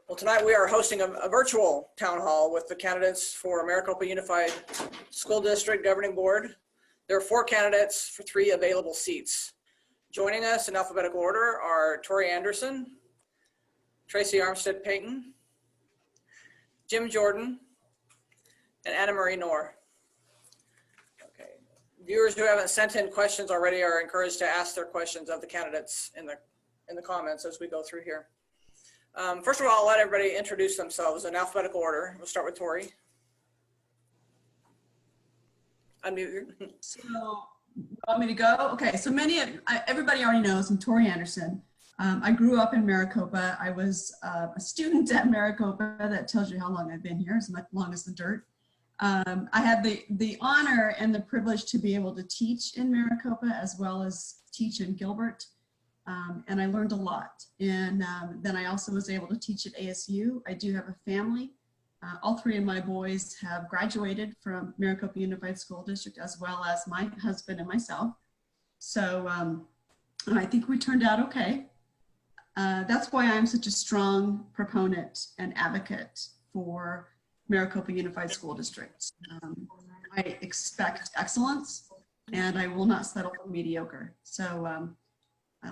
Well, tonight we are hosting a virtual town hall with the candidates for Maricopa Unified School District Governing Board. There are 4 candidates for 3 available seats. Joining us in alphabetical order are Torri Anderson, Tracy Armstead Payton, Jim Jordan, and Anna Marie Knorr. Okay. Viewers who haven't sent in questions already are encouraged to ask their questions of the candidates in the comments as we go through here. First of all, I'll let everybody introduce themselves in alphabetical order. We'll start with Torri. Unmute you. So, you want me to go? Okay, so everybody already knows I'm Torri Anderson. I grew up in Maricopa. I was a student at Maricopa. That tells you how long I've been here, as long as the dirt. I had the honor and the privilege to be able to teach in Maricopa as well as teach in Gilbert. And I learned a lot. And then I also was able to teach at ASU. I do have a family. All 3 of my boys have graduated from Maricopa Unified School District, as well as my husband and myself. So, and I think we turned out okay. That's why I'm such a strong proponent and advocate for Maricopa Unified School District. I expect excellence, and I will not settle for mediocre. So,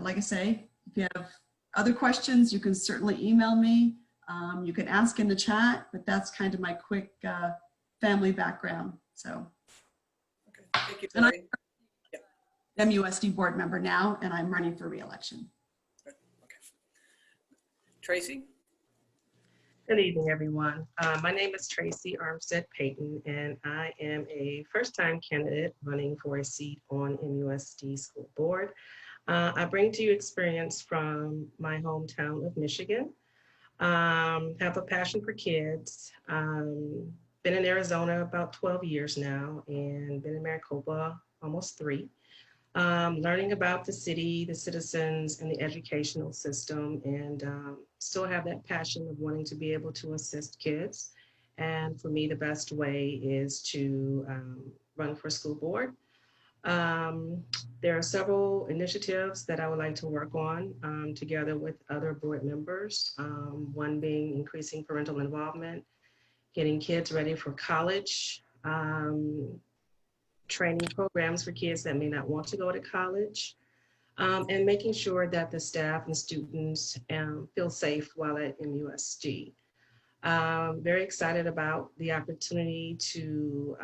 like I say, if you have other questions, you can certainly email me. You can ask in the chat, but that's kind of my quick family background. So, okay. Thank you, Torri. I'm MUSD board member now, and I'm running for re-election. Okay. Tracy. Good evening, everyone. My name is Tracy Armstead Payton, and I am a first-time candidate running for a seat on MUSD school board. I bring to you experience from my hometown of Michigan. Have a passion for kids. Been in Arizona about 12 years now and been in Maricopa almost 3. Learning about the city, the citizens, and the educational system, and still have that passion of wanting to be able to assist kids. And for me, the best way is to run for school board. There are several initiatives that I would like to work on together with other board members. One being increasing parental involvement, getting kids ready for college, training programs for kids that may not want to go to college, and making sure that the staff and students feel safe while at MUSD. Very excited about the opportunity to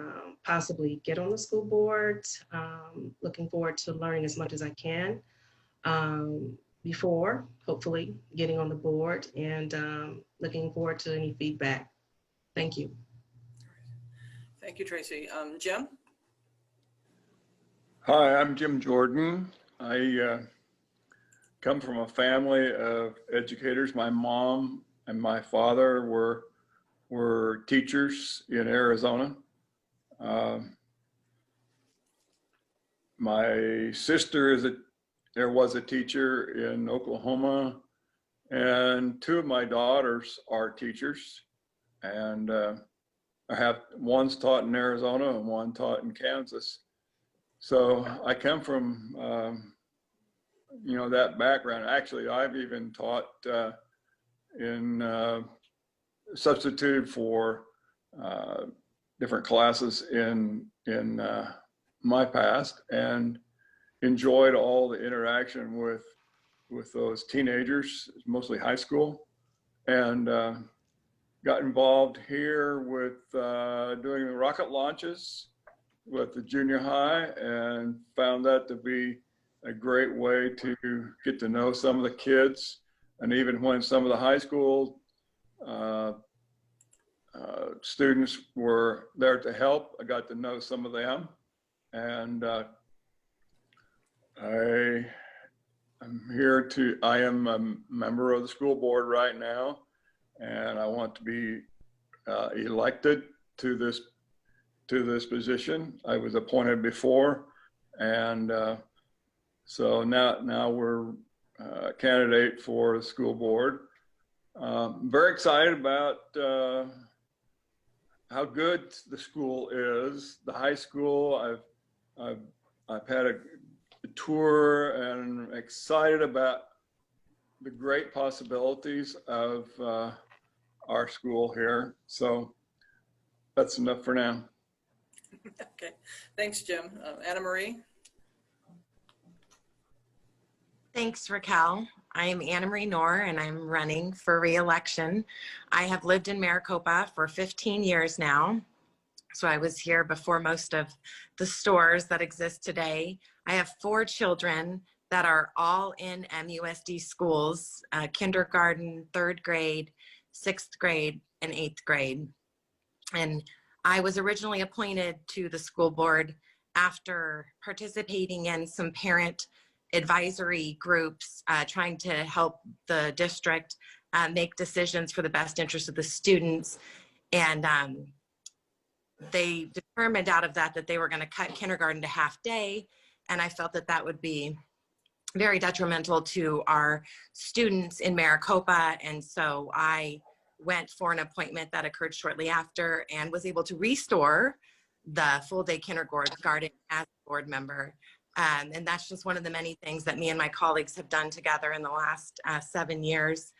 possibly get on the school board. Looking forward to learning as much as I can before, hopefully, getting on the board, and looking forward to any feedback. Thank you. Thank you, Tracy. Jim? Hi, I'm Jim Jordan. I come from a family of educators. My mom and my father were teachers in Arizona. My sister was a teacher in Oklahoma, and 2 of my daughters are teachers. And I have one's taught in Arizona and one taught in Kansas. So I come from that background. Actually, I've even taught substituted for different classes in my past, and enjoyed all the interaction with those teenagers, mostly high school, and got involved here with doing the rocket launches with the junior high, and found that to be a great way to get to know some of the kids. And even when some of the high school students were there to help, I got to know some of them. And I am a member of the school board right now, and I want to be elected to this position. I was appointed before, and so now we're a candidate for the school board. Very excited about how good the school is. The high school, I've had a tour, and excited about the great possibilities of our school here. So that's enough for now. Okay, thanks, Jim. Anna Marie? Thanks, Raquel. I'm Anna Marie Knorr, and I'm running for re-election. I have lived in Maricopa for 15 years now. So I was here before most of the stores that exist today. I have 4 children that are all in MUSD schools, kindergarten, 3rd grade, 6th grade, and 8th grade. And I was originally appointed to the school board after participating in some parent advisory groups, trying to help the district make decisions for the best interest of the students. And they determined out of that that they were going to cut kindergarten to half day. And I felt that that would be very detrimental to our students in Maricopa. And so I went for an appointment that occurred shortly after and was able to restore the full day kindergarten as a board member. And that's just one of the many things that me and my colleagues have done together in the last 7 years.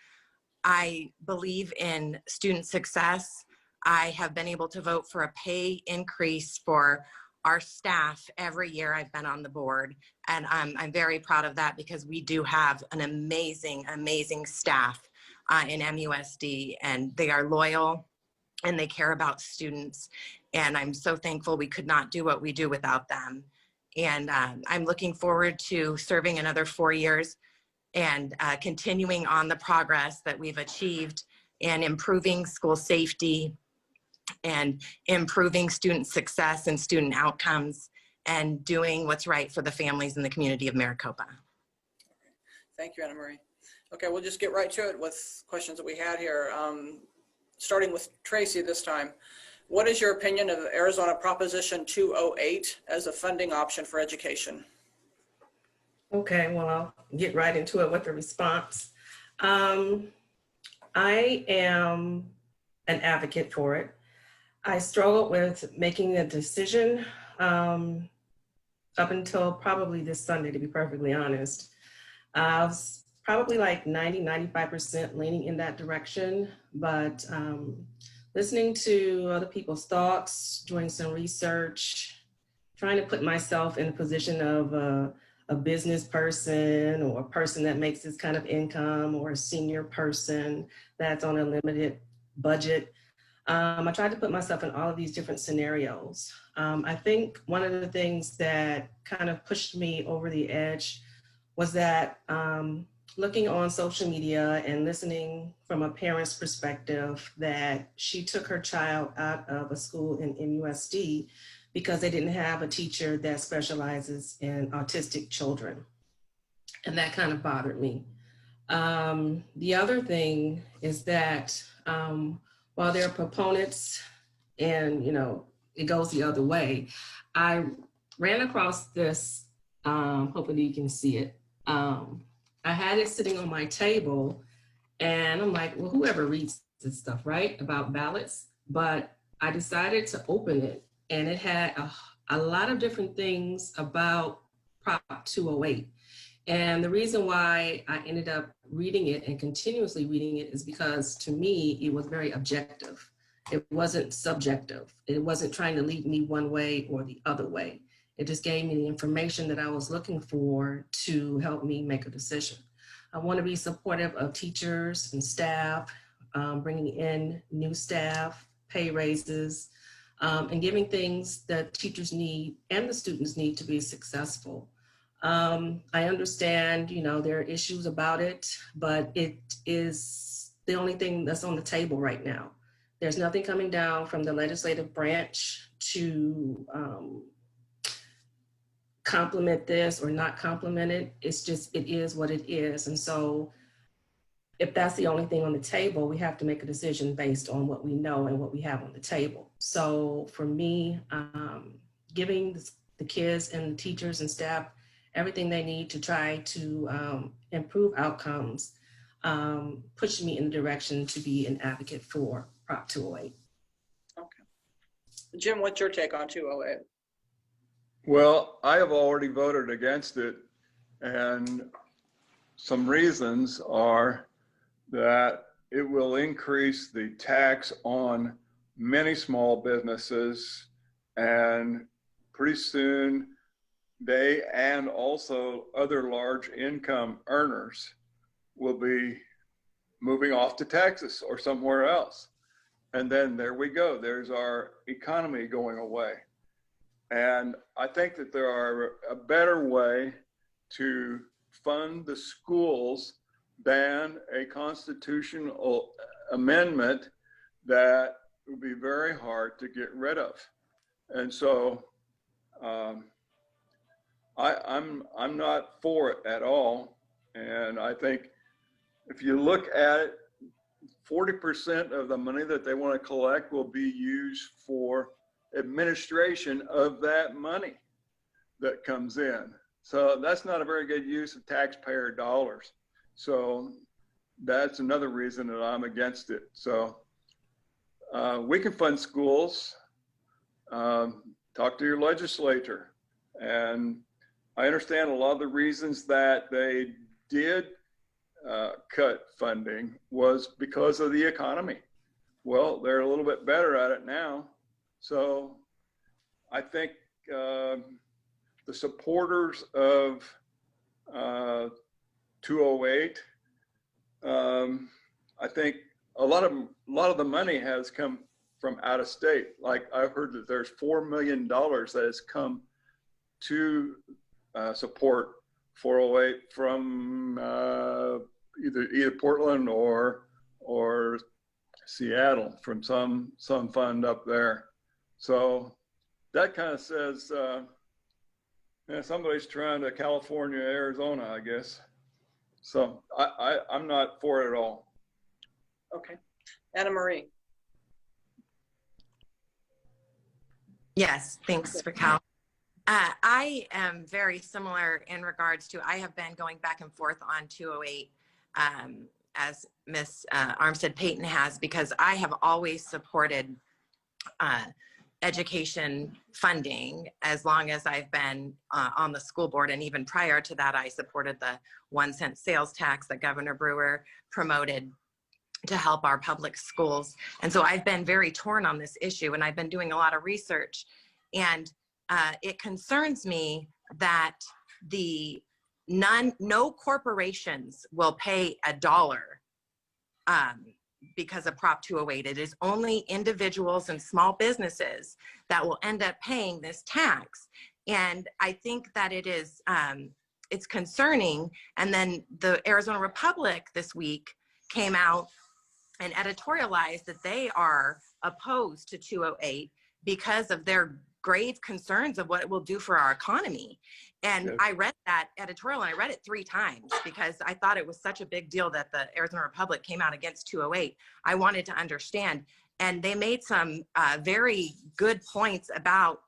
I believe in student success. I have been able to vote for a pay increase for our staff every year I've been on the board. And I'm very proud of that because we do have an amazing, amazing staff in MUSD, and they are loyal and they care about students. And I'm so thankful we could not do what we do without them. And I'm looking forward to serving another 4 years and continuing on the progress that we've achieved in improving school safety and improving student success and student outcomes and doing what's right for the families in the community of Maricopa. Thank you, Anna Marie. Okay, we'll just get right to it with questions that we had here. Starting with Tracy this time. What is your opinion of Arizona Proposition 208 as a funding option for education? Okay, well, I'll get right into it with the response. I am an advocate for it. I struggled with making a decision up until probably this Sunday, to be perfectly honest. I was probably like 95% leaning in that direction, but listening to other people's thoughts, doing some research, trying to put myself in a position of a business person or a person that makes this kind of income or a senior person that's on a limited budget. I tried to put myself in all of these different scenarios. I think one of the things that kind of pushed me over the edge was that looking on social media and listening from a parent's perspective that she took her child out of a school in MUSD because they didn't have a teacher that specializes in autistic children. And that kind of bothered me. The other thing is that while there are proponents and, you know, it goes the other way, I ran across this, hopefully you can see it. I had it sitting on my table and I'm like, well, whoever reads this stuff, right, about ballots? But I decided to open it and it had a lot of different things about Prop 208. And the reason why I ended up reading it and continuously reading it is because to me, it was very objective. It wasn't subjective. It wasn't trying to lead me one way or the other way. It just gave me the information that I was looking for to help me make a decision. I want to be supportive of teachers and staff, bringing in new staff, pay raises, and giving things that teachers need and the students need to be successful. I understand, you know, there are issues about it, but it is the only thing that's on the table right now. There's nothing coming down from the legislative branch to complement this or not complement it. It's just, it is what it is. And so if that's the only thing on the table, we have to make a decision based on what we know and what we have on the table. So for me, giving the kids and the teachers and staff everything they need to try to improve outcomes pushed me in the direction to be an advocate for Prop 208. Okay. Jim, what's your take on 208? Well, I have already voted against it, and some reasons are that it will increase the tax on many small businesses, and pretty soon they and also other large income earners will be moving off to Texas or somewhere else. And then there we go. There's our economy going away. And I think that there are a better way to fund the schools than a constitutional amendment that would be very hard to get rid of. And so I'm not for it at all. And I think if you look at it, 40% of the money that they want to collect will be used for administration of that money that comes in. So that's not a very good use of taxpayer dollars. So that's another reason that I'm against it. So we can fund schools, talk to your legislator. And I understand a lot of the reasons that they did cut funding was because of the economy. Well, they're a little bit better at it now. So I think the supporters of 208, I think a lot of the money has come from out of state. Like I've heard that there's $4 million that has come to support 408 from either Portland or Seattle, from some fund up there. So that kind of says somebody's trying to California, Arizona, I guess. So I'm not for it at all. Okay. Anna Marie. Yes, thanks for Cal. I am very similar in regards to, I have been going back and forth on 208 as Ms. Armstead Payton has, because I have always supported education funding as long as I've been on the school board. And even prior to that, I supported the 1-cent sales tax that Governor Brewer promoted to help our public schools. And so I've been very torn on this issue, and I've been doing a lot of research. And it concerns me that no corporations will pay $1 because of Prop 208. It is only individuals and small businesses that will end up paying this tax. And I think that it is, it's concerning. And then the Arizona Republic this week came out and editorialized that they are opposed to 208 because of their grave concerns of what it will do for our economy. And Yes. I read that editorial, and I read it 3 times because I thought it was such a big deal that the Arizona Republic came out against 208. I wanted to understand, and they made some very good points about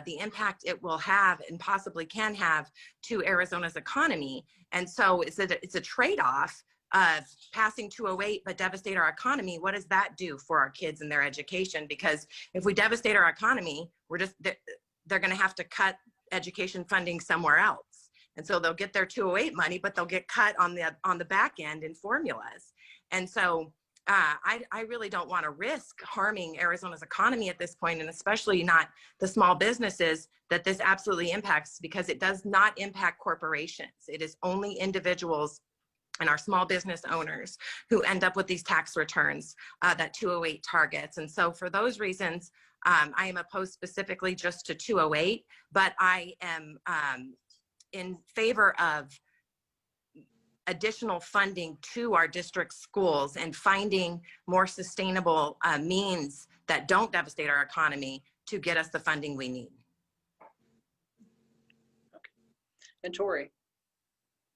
the impact it will have and possibly can have to Arizona's economy. And so it's a trade-off of passing 208 but devastate our economy. What does that do for our kids and their education? Because if we devastate our economy, they're going to have to cut education funding somewhere else. And so they'll get their 208 money, but they'll get cut on the back end in formulas. And so I really don't want to risk harming Arizona's economy at this point, and especially not the small businesses that this absolutely impacts, because it does not impact corporations. It is only individuals and our small business owners who end up with these tax returns that 208 targets. And so for those reasons, I am opposed specifically just to 208, but I am in favor of additional funding to our district schools and finding more sustainable means that don't devastate our economy to get us the funding we need. Okay. And Torri,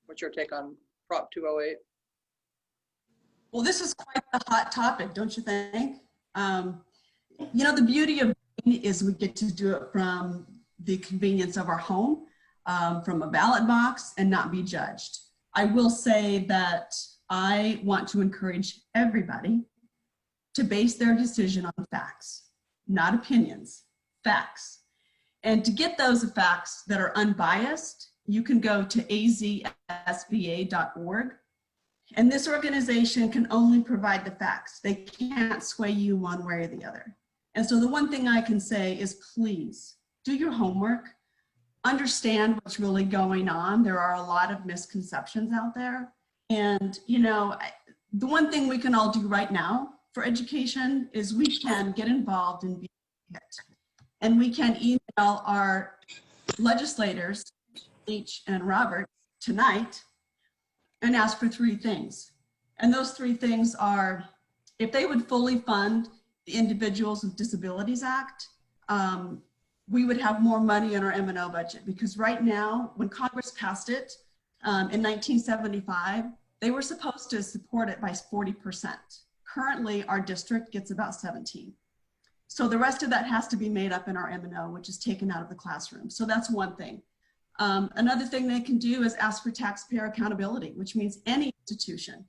what's your take on Prop 208? Well, this is quite the hot topic, don't you think? You know, the beauty of it is we get to do it from the convenience of our home, from a ballot box, and not be judged. I will say that I want to encourage everybody to base their decision on facts, not opinions, facts. And to get those facts that are unbiased, you can go to azsba.org, And this organization can only provide the facts. They can't sway you one way or the other. And so the one thing I can say is please do your homework, understand what's really going on. There are a lot of misconceptions out there. And, you know, the one thing we can all do right now for education is we can get involved and be it. And we can email our legislators, Leach and Robert, tonight and ask for 3 things. And those 3 things are, if they would fully fund the Individuals with Disabilities Act, we would have more money in our M&O budget, because right now, when Congress passed it in 1975, they were supposed to support it by 40%. Currently, our district gets about 17. So the rest of that has to be made up in our M&O, which is taken out of the classroom. So that's one thing. Another thing they can do is ask for taxpayer accountability, which means any institution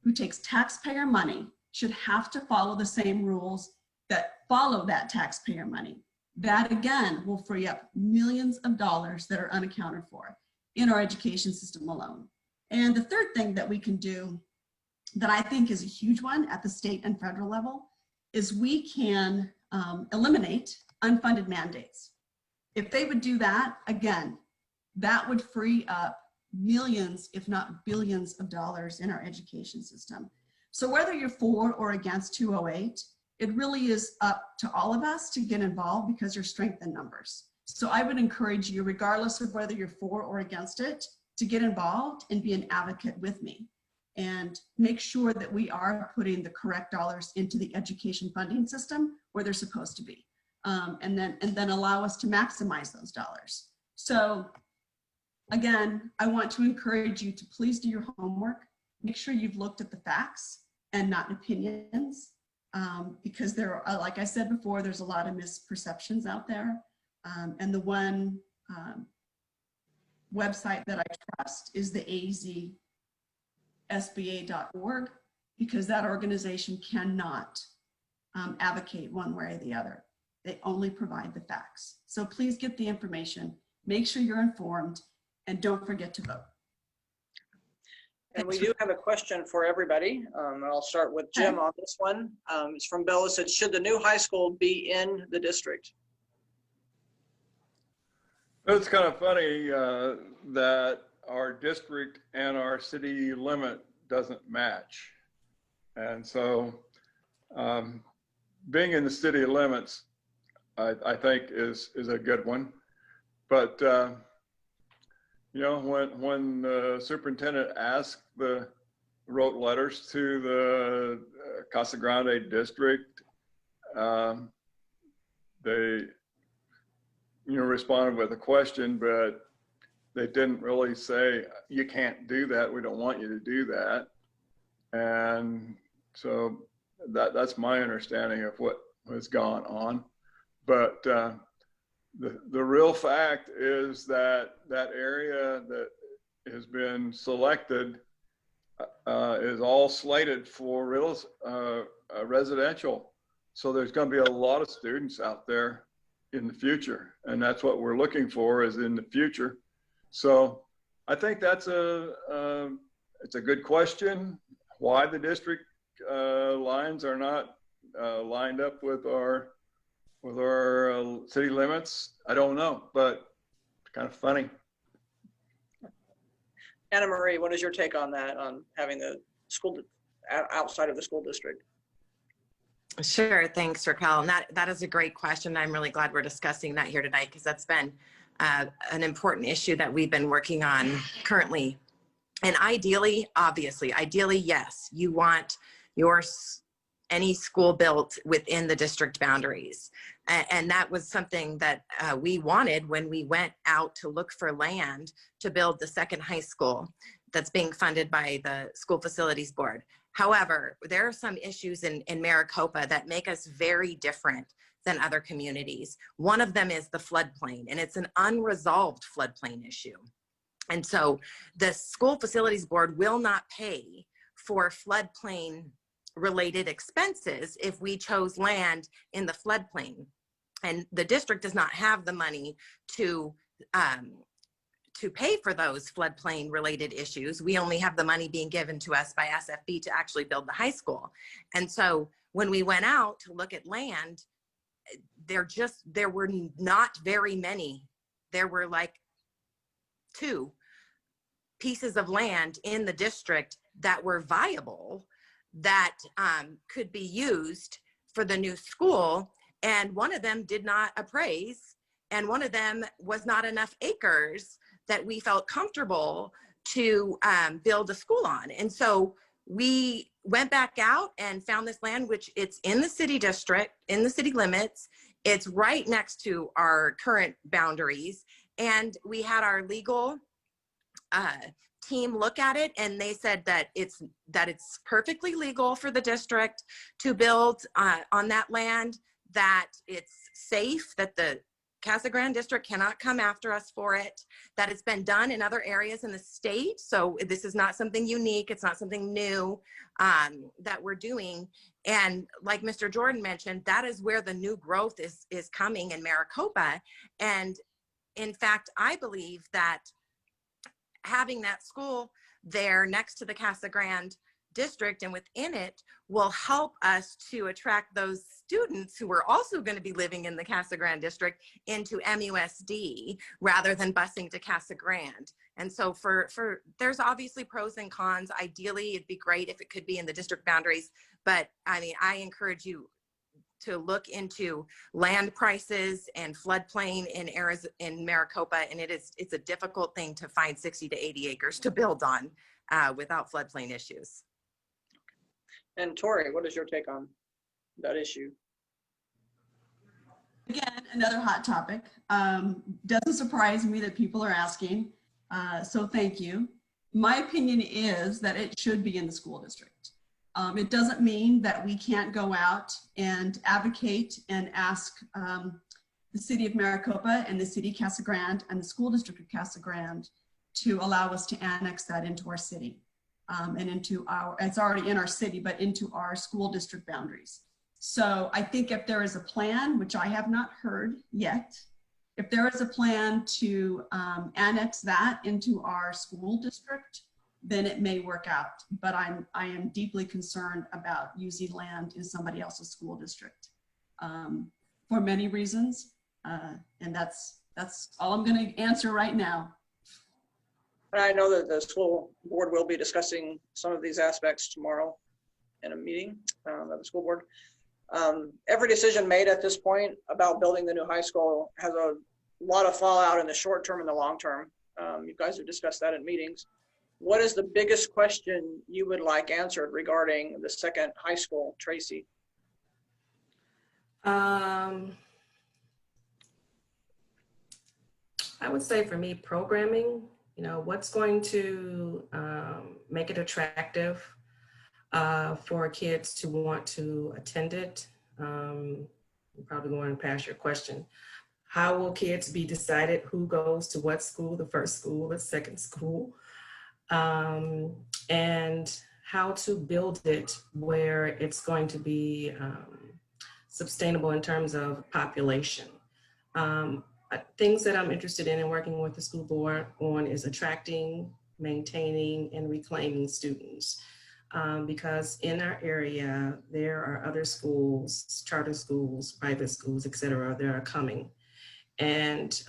who takes taxpayer money should have to follow the same rules that follow that taxpayer money. That again will free up millions of dollars that are unaccounted for in our education system alone. And the third thing that we can do that I think is a huge one at the state and federal level is we can eliminate unfunded mandates. If they would do that, again, that would free up millions, if not billions of dollars in our education system. So whether you're for or against 208, it really is up to all of us to get involved because there's strength in numbers. So I would encourage you, regardless of whether you're for or against it, to get involved and be an advocate with me and make sure that we are putting the correct dollars into the education funding system where they're supposed to be, and then allow us to maximize those dollars. So again, I want to encourage you to please do your homework. Make sure you've looked at the facts and not opinions, because there are, like I said before, there's a lot of misperceptions out there. And the one website that I trust is the azsba.org, because that organization cannot advocate one way or the other. They only provide the facts. So please get the information, make sure you're informed, and don't forget to vote. And we do have a question for everybody. I'll start with Jim on this one. It's from Bella. Said, should the new high school be in the district? It's kind of funny that our district and our city limit doesn't match. And so being in the city limits, I think is a good one. But you know, when the superintendent wrote letters to the Casa Grande district, they, you know, responded with a question, but they didn't really say, you can't do that. We don't want you to do that. And so that's my understanding of what has gone on. But the real fact is that that area that has been selected is all slated for residential. So there's going to be a lot of students out there in the future, and that's what we're looking for, is in the future. So I think that's it's a good question. Why the district lines are not lined up with our city limits, I don't know, but it's kind of funny. Anna Marie, what is your take on that, on having the school outside of the school district? Sure, thanks, Raquel. And that is a great question. I'm really glad we're discussing that here tonight, because that's been an important issue that we've been working on currently. And ideally, obviously, yes, you want any school built within the district boundaries. And that was something that we wanted when we went out to look for land to build the second high school that's being funded by the School Facilities Board. However, there are some issues in Maricopa that make us very different than other communities. One of them is the floodplain, and it's an unresolved floodplain issue. And so the School Facilities Board will not pay for floodplain related expenses if we chose land in the floodplain. And the district does not have the money to to pay for those floodplain related issues. We only have the money being given to us by SFB to actually build the high school. And so when we went out to look at land, there were not very many. There were like 2 pieces of land in the district that were viable, that could be used for the new school. And one of them did not appraise, and one of them was not enough acres that we felt comfortable to build a school on. And so we went back out and found this land, which it's in the city district, in the city limits. It's right next to our current boundaries. And we had our legal team look at it, and they said that it's perfectly legal for the district to build on that land, that it's safe, that the Casa Grande district cannot come after us for it, that it's been done in other areas in the state. So this is not something unique. It's not something new that we're doing. And like Mr. Jordan mentioned, that is where the new growth is coming in Maricopa. And in fact, I believe that having that school there next to the Casa Grande district and within it will help us to attract those students who are also going to be living in the Casa Grande district into MUSD rather than busing to Casa Grande. And so there's obviously pros and cons. Ideally, it'd be great if it could be in the district boundaries, but I mean, I encourage you to look into land prices and floodplain in Maricopa, and it's a difficult thing to find 60 to 80 acres to build on without floodplain issues. And Torri, what is your take on that issue? Again, another hot topic. Doesn't surprise me that people are asking, so thank you. My opinion is that it should be in the school district. It doesn't mean that we can't go out and advocate and ask the city of Maricopa and the city of Casa Grande and the school district of Casa Grande to allow us to annex that into our city and into it's already in our city, but into our school district boundaries. So I think if there is a plan, which I have not heard yet, if there is a plan to annex that into our school district, then it may work out. But I am deeply concerned about using land in somebody else's school district for many reasons. And that's all I'm going to answer right now. And I know that the school board will be discussing some of these aspects tomorrow in a meeting of the school board. Every decision made at this point about building the new high school has a lot of fallout in the short term and the long term. You guys have discussed that in meetings. What is the biggest question you would like answered regarding the second high school, Tracy? I would say for me, programming, what's going to make it attractive for kids to want to attend it. I'm probably going past your question. How will kids be decided who goes to what school, the first school, the second school? And how to build it where it's going to be sustainable in terms of population. Things that I'm interested in and working with the school board on is attracting, maintaining, and reclaiming students. Because in our area, there are other schools, charter schools, private schools, et cetera, that are coming. And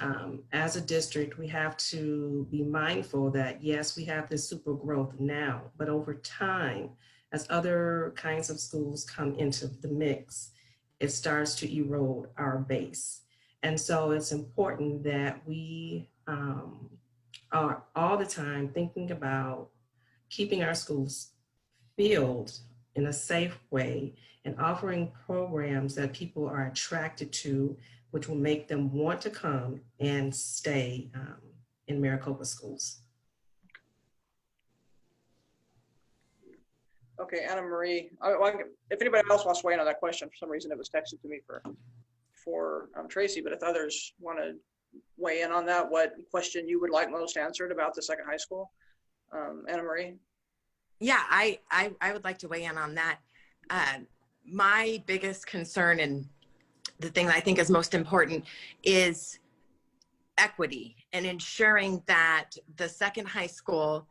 as a district, we have to be mindful that, yes, we have this super growth now, but over time, as other kinds of schools come into the mix, it starts to erode our base. And so it's important that we are all the time thinking about keeping our schools filled in a safe way and offering programs that people are attracted to, which will make them want to come and stay in Maricopa schools. Okay, Anna Marie, if anybody else wants to weigh in on that question, for some reason it was texted to me for Tracy, but if others want to weigh in on that, what question you would like most answered about the second high school? Anna Marie? Yeah, I would like to weigh in on that. My biggest concern and the thing that I think is most important is equity and ensuring that the second high school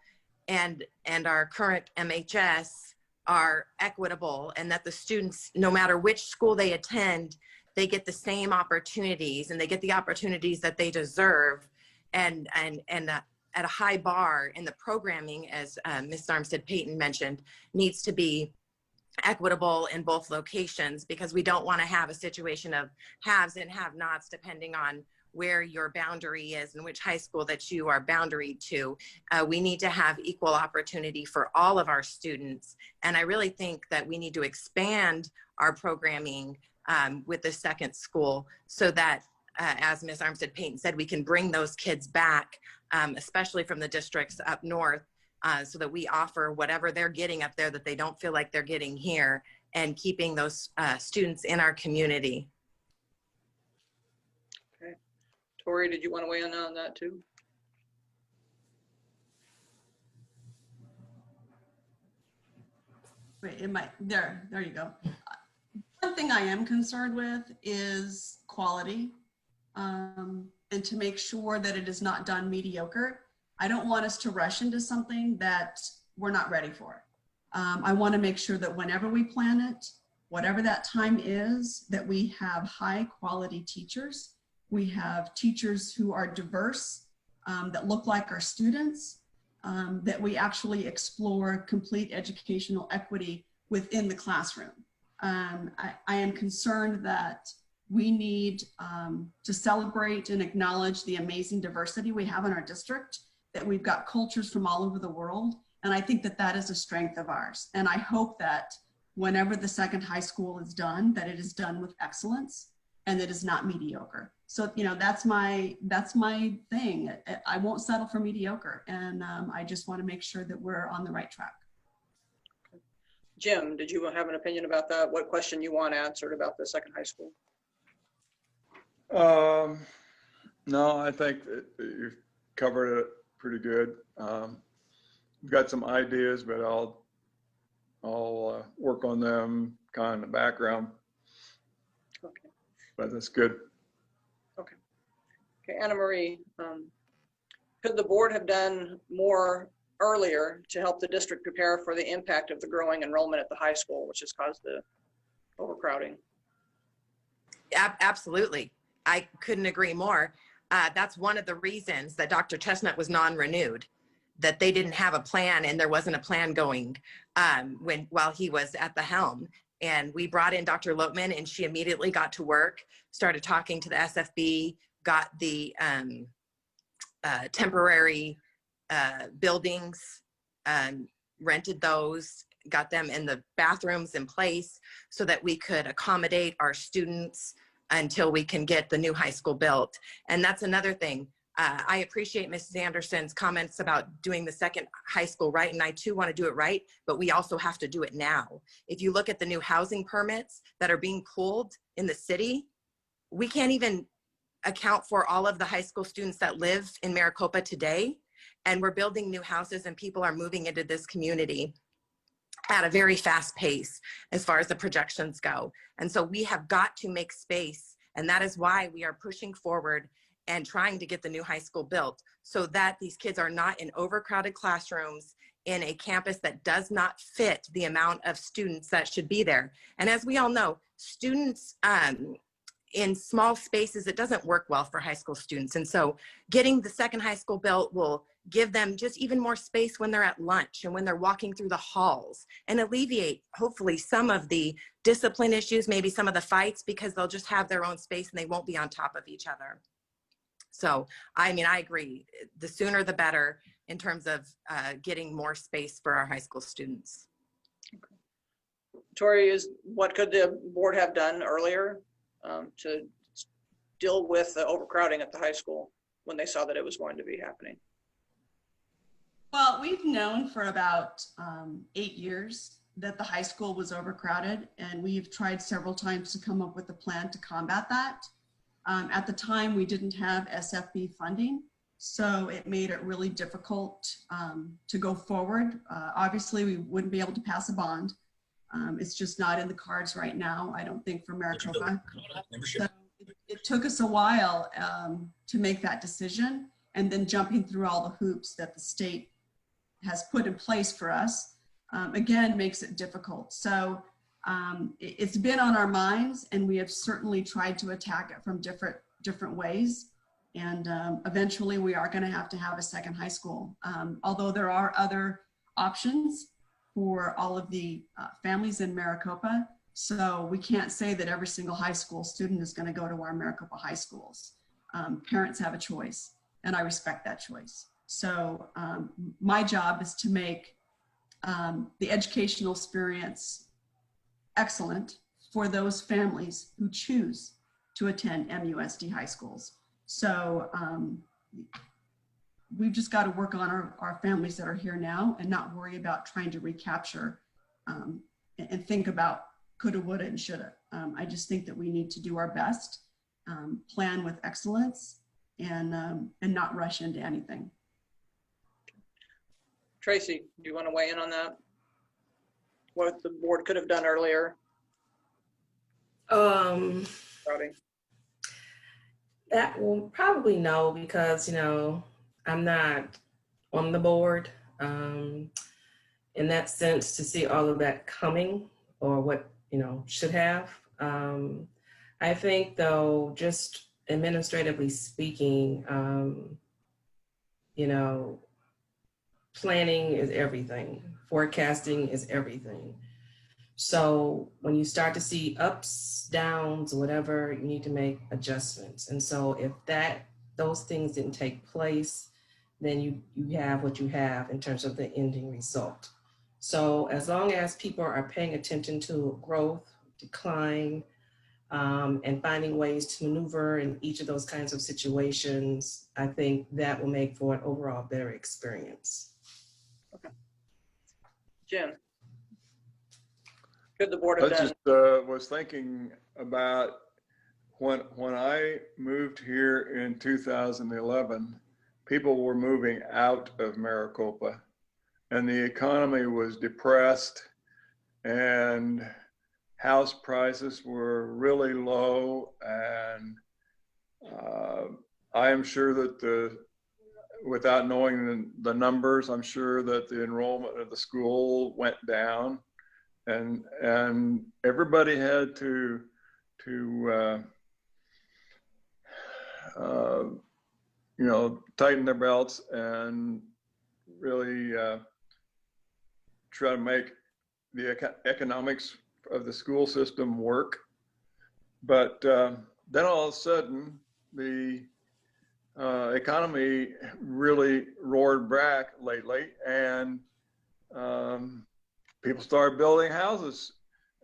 and our current MHS are equitable, and that the students, no matter which school they attend, they get the same opportunities and they get the opportunities that they deserve, and at a high bar in the programming, as Ms. Armstead Payton mentioned, needs to be equitable in both locations, because we don't want to have a situation of haves and have-nots depending on where your boundary is and which high school that you are boundaried to. We need to have equal opportunity for all of our students. And I really think that we need to expand our programming with the second school, so that, as Ms. Armstead Payton said, we can bring those kids back, especially from the districts up north, so that we offer whatever they're getting up there that they don't feel like they're getting here, and keeping those students in our community. Okay. Torri, did you want to weigh in on that too? Wait, it might, there you go. One thing I am concerned with is quality, and to make sure that it is not done mediocre. I don't want us to rush into something that we're not ready for. I want to make sure that whenever we plan it, whatever that time is, that we have high quality teachers. We have teachers who are diverse, that look like our students, that we actually explore complete educational equity within the classroom. I am concerned that we need to celebrate and acknowledge the amazing diversity we have in our district, that we've got cultures from all over the world. And I think that that is a strength of ours. And I hope that whenever the second high school is done, that it is done with excellence and that it's not mediocre. So, you know, that's my thing. I won't settle for mediocre. And I just want to make sure that we're on the right track. Jim, did you have an opinion about that? What question you want answered about the second high school? No, I think that you've covered it pretty good. We've got some ideas, but I'll work on them kind of in the background. Okay. But that's good. Okay. Okay, Anna Marie, could the board have done more earlier to help the district prepare for the impact of the growing enrollment at the high school, which has caused the overcrowding? Absolutely. I couldn't agree more. That's one of the reasons that Dr. Chestnut was non-renewed, that they didn't have a plan, and there wasn't a plan going while he was at the helm. And we brought in Dr. Lotman, and she immediately got to work, started talking to the SFB, got the temporary buildings, rented those, got them in the bathrooms in place so that we could accommodate our students until we can get the new high school built. And that's another thing. I appreciate Mrs. Anderson's comments about doing the second high school right, and I too want to do it right, but we also have to do it now. If you look at the new housing permits that are being pulled in the city, we can't even account for all of the high school students that live in Maricopa today, and we're building new houses and people are moving into this community at a very fast pace as far as the projections go. And so we have got to make space, and that is why we are pushing forward and trying to get the new high school built, so that these kids are not in overcrowded classrooms in a campus that does not fit the amount of students that should be there. And as we all know, students in small spaces, it doesn't work well for high school students. And so getting the second high school built will give them just even more space when they're at lunch and when they're walking through the halls, and alleviate hopefully some of the discipline issues, maybe some of the fights, because they'll just have their own space and they won't be on top of each other. So, I mean, I agree. The sooner the better in terms of getting more space for our high school students. Okay. Torri, what could the board have done earlier to deal with the overcrowding at the high school when they saw that it was going to be happening? Well, we've known for about 8 years that the high school was overcrowded, and we've tried several times to come up with a plan to combat that. At the time, we didn't have SFB funding, so it made it really difficult to go forward. Obviously, we wouldn't be able to pass a bond. It's just not in the cards right now, I don't think, for Maricopa. So it took us a while to make that decision. and then jumping through all the hoops that the state has put in place for us, again, makes it difficult. So it's been on our minds, and we have certainly tried to attack it from different ways. And eventually we are going to have a second high school. Although there are other options for all of the families in Maricopa. So we can't say that every single high school student is going to go to our Maricopa high schools. Parents have a choice, and I respect that choice. So my job is to make the educational experience excellent for those families who choose to attend MUSD high schools. So we've just got to work on our families that are here now and not worry about trying to recapture and think about coulda, woulda, and shoulda. I just think that we need to do our best, plan with excellence, and not rush into anything. Tracy, do you want to weigh in on that? What the board could have done earlier? Rowdy? That will probably no, because, you know, I'm not on the board in that sense to see all of that coming or what, you know, should have. I think though, just administratively speaking, you know, planning is everything. Forecasting is everything. So when you start to see ups, downs, whatever, you need to make adjustments. And so if those things didn't take place, then you have what you have in terms of the ending result. So as long as people are paying attention to growth, decline, and finding ways to maneuver in each of those kinds of situations, I think that will make for an overall better experience. Okay. Jim? Could the board I have done? just was thinking about when I moved here in 2011, people were moving out of Maricopa, and the economy was depressed, and house prices were really low, and I am sure that without knowing the numbers, I'm sure that the enrollment of the school went down. And everybody had to you know, tighten their belts and really try to make the economics of the school system work. But then all of a sudden, the economy really roared back lately, and people started building houses.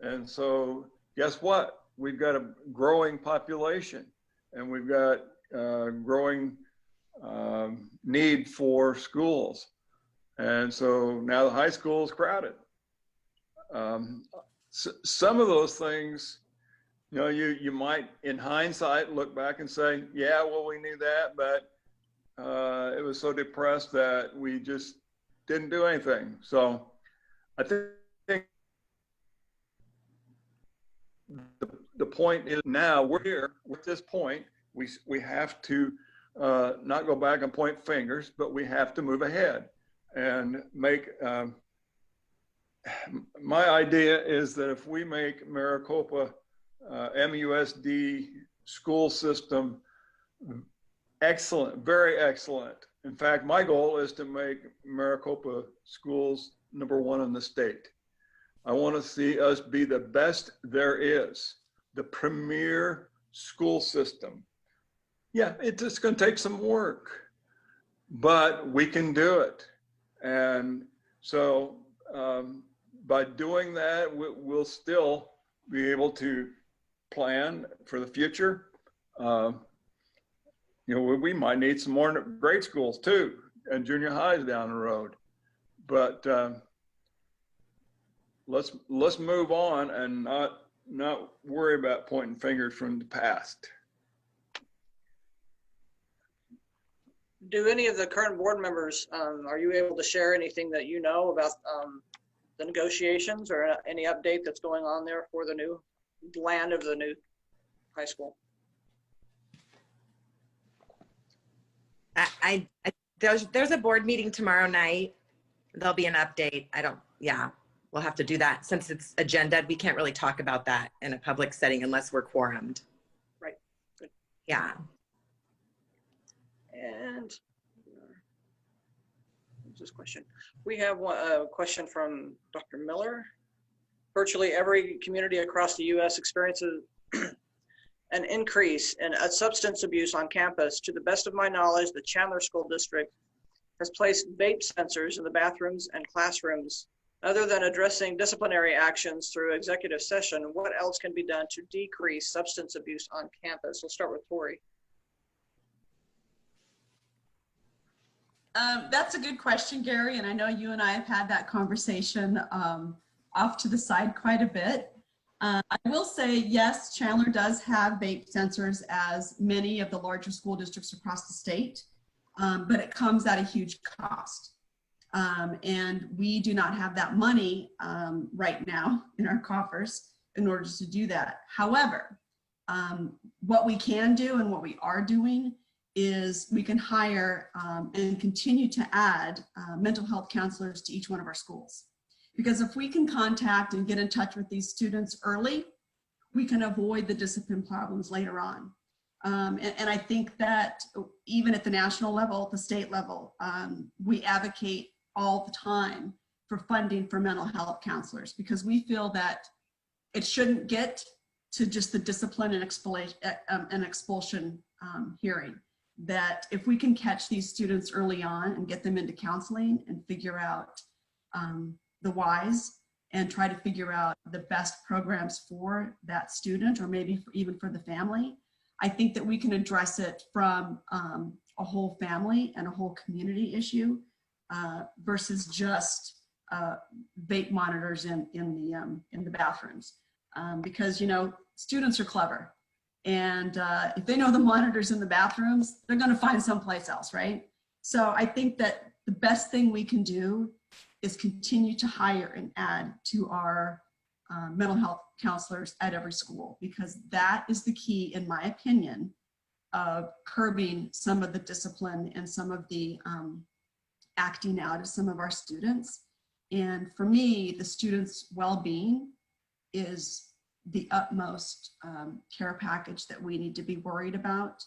And so guess what? We've got a growing population, and we've got growing need for schools. And so now the high school is crowded. Some of those things, you know, you might in hindsight look back and say, yeah, well, we knew that, but it was so depressed that we just didn't do anything. So I think the point is now we're here with this point. We have to not go back and point fingers, but we have to move ahead and make. My idea is that if we make Maricopa MUSD school system excellent, very excellent. In fact, my goal is to make Maricopa schools #1 in the state. I want to see us be the best there is, the premier school system. Yeah, it's just going to take some work, but we can do it. And so by doing that, we'll still be able to plan for the future. You know, we might need some more grade schools too, and junior highs down the road. But let's move on and not worry about pointing fingers from the past. Do any of the current board members, are you able to share anything that you know about the negotiations or any update that's going on there for the new land of the new high school? There's a board meeting tomorrow night. There'll be an update. Yeah, we'll have to do that since it's agenda. We can't really talk about that in a public setting unless we're quorumed. Right. Good. Yeah. And what's this question? We have a question from Dr. Miller. Virtually every community across the U.S. experiences an increase in substance abuse on campus. To the best of my knowledge, the Chandler School District has placed vape sensors in the bathrooms and classrooms. Other than addressing disciplinary actions through executive session, what else can be done to decrease substance abuse on campus? We'll start with Torri. That's a good question, Gary, and I know you and I have had that conversation off to the side quite a bit. I will say, yes, Chandler does have vape sensors, as many of the larger school districts across the state, but it comes at a huge cost. And we do not have that money right now in our coffers in order to do that. However, what we can do and what we are doing is we can hire and continue to add mental health counselors to each one of our schools. Because if we can contact and get in touch with these students early, we can avoid the discipline problems later on. And I think that even at the national level, at the state level, we advocate all the time for funding for mental health counselors, because we feel that it shouldn't get to just the discipline and expulsion hearing. That if we can catch these students early on and get them into counseling and figure out the whys and try to figure out the best programs for that student, or maybe even for the family, I think that we can address it from a whole family and a whole community issue versus just vape monitors in the bathrooms. Because, you know, students are clever. And if they know the monitors in the bathrooms, they're going to find someplace else, right? So I think that the best thing we can do is continue to hire and add to our mental health counselors at every school, because that is the key, in my opinion, of curbing some of the discipline and some of the acting out of some of our students. And for me, the students' well-being is the utmost care package that we need to be worried about,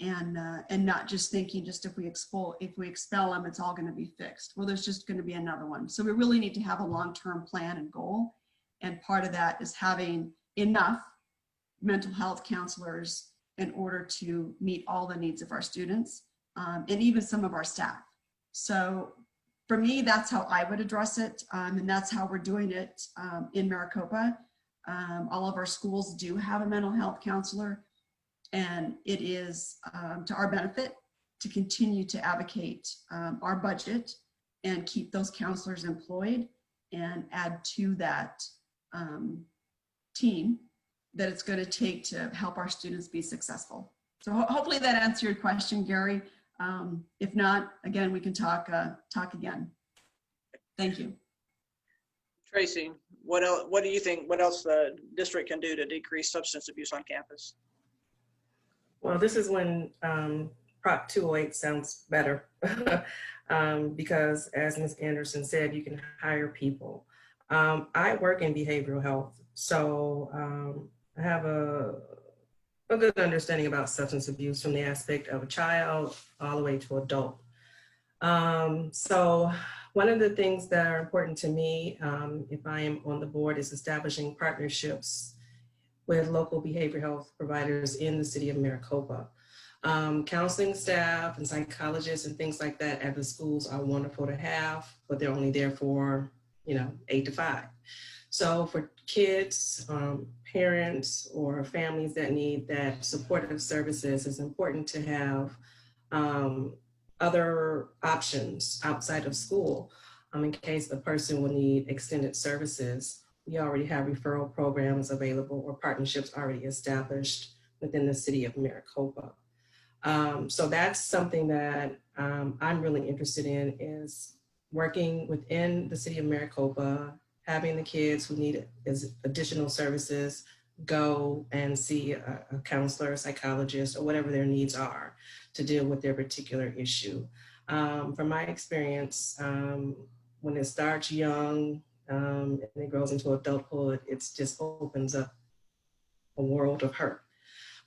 and not just thinking just if we expel them, it's all going to be fixed. Well, there's just going to be another one. So we really need to have a long-term plan and goal, and part of that is having enough mental health counselors in order to meet all the needs of our students and even some of our staff. So for me, that's how I would address it, and that's how we're doing it in Maricopa. All of our schools do have a mental health counselor, and it is to our benefit to continue to advocate our budget and keep those counselors employed and add to that team that it's going to take to help our students be successful. So hopefully that answered your question, Gary. If not, again, we can talk again. Thank you. Tracy, what do you think, what else the district can do to decrease substance abuse on campus? Well, this is when Prop 208 sounds better because, as Ms. Anderson said, you can hire people. I work in behavioral health, so I have a good understanding about substance abuse from the aspect of a child all the way to adult. So one of the things that are important to me, if I am on the board, is establishing partnerships with local behavioral health providers in the city of Maricopa. Counseling staff and psychologists and things like that at the schools are wonderful to have, but they're only there for, 8 to 5. So for kids, parents, or families that need that supportive services, it's important to have other options outside of school in case the person will need extended services. We already have referral programs available or partnerships already established within the city of Maricopa. So that's something that I'm really interested in, is working within the city of Maricopa, having the kids who need additional services go and see a counselor, a psychologist, or whatever their needs are to deal with their particular issue. From my experience, when it starts young and it grows into adulthood, it just opens up a world of hurt.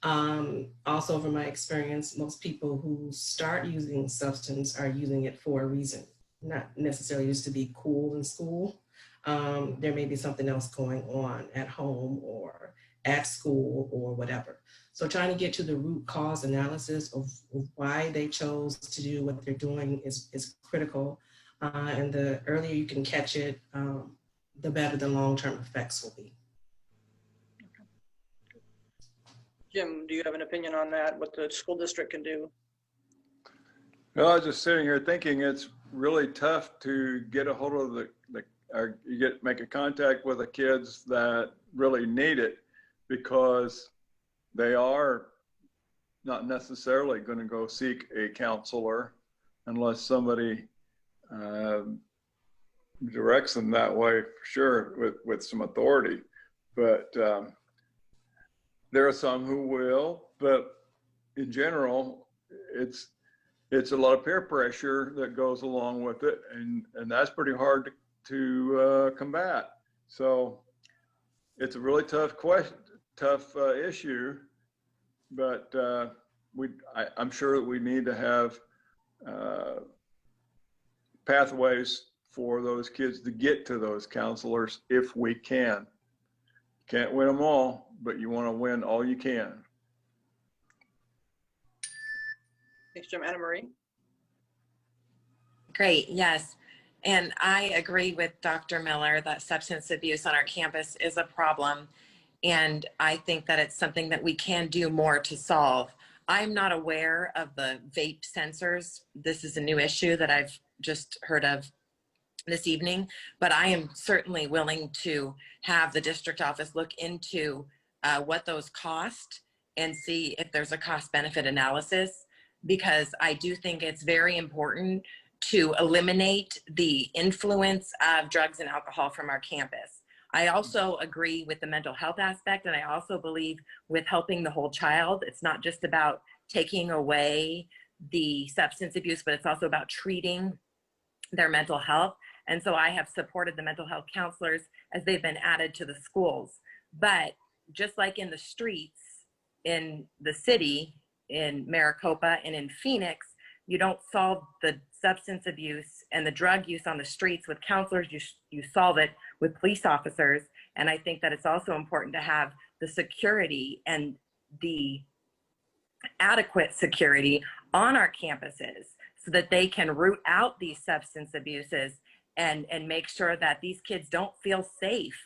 Also, from my experience, most people who start using substance are using it for a reason, not necessarily just to be cool in school. There may be something else going on at home or at school or whatever. So trying to get to the root cause analysis of why they chose to do what they're doing is critical. And the earlier you can catch it, the better the long-term effects will be. Jim, do you have an opinion on that, what the school district can do? Well, I was just sitting here thinking it's really tough to get a hold of make a contact with the kids that really need it, because they are not necessarily going to go seek a counselor unless somebody directs them that way, for sure, with some authority. But there are some who will, but in general, it's a lot of peer pressure that goes along with it, and that's pretty hard to combat. So it's a really tough issue, but I'm sure that we need to have pathways for those kids to get to those counselors if we can. Can't win them all, but you want to win all you can. Thanks, Jim. Anna Marie? Great, yes. And I agree with Dr. Miller that substance abuse on our campus is a problem. And I think that it's something that we can do more to solve. I'm not aware of the vape sensors. This is a new issue that I've just heard of this evening, but I am certainly willing to have the district office look into what those cost and see if there's a cost benefit analysis, because I do think it's very important to eliminate the influence of drugs and alcohol from our campus. I also agree with the mental health aspect, and I also believe with helping the whole child. It's not just about taking away the substance abuse, but it's also about treating their mental health. And so I have supported the mental health counselors as they've been added to the schools. But just like in the streets in the city, in Maricopa and in Phoenix, you don't solve the substance abuse and the drug use on the streets with counselors, you solve it with police officers. And I think that it's also important to have the security and the adequate security on our campuses so that they can root out these substance abuses and make sure that these kids don't feel safe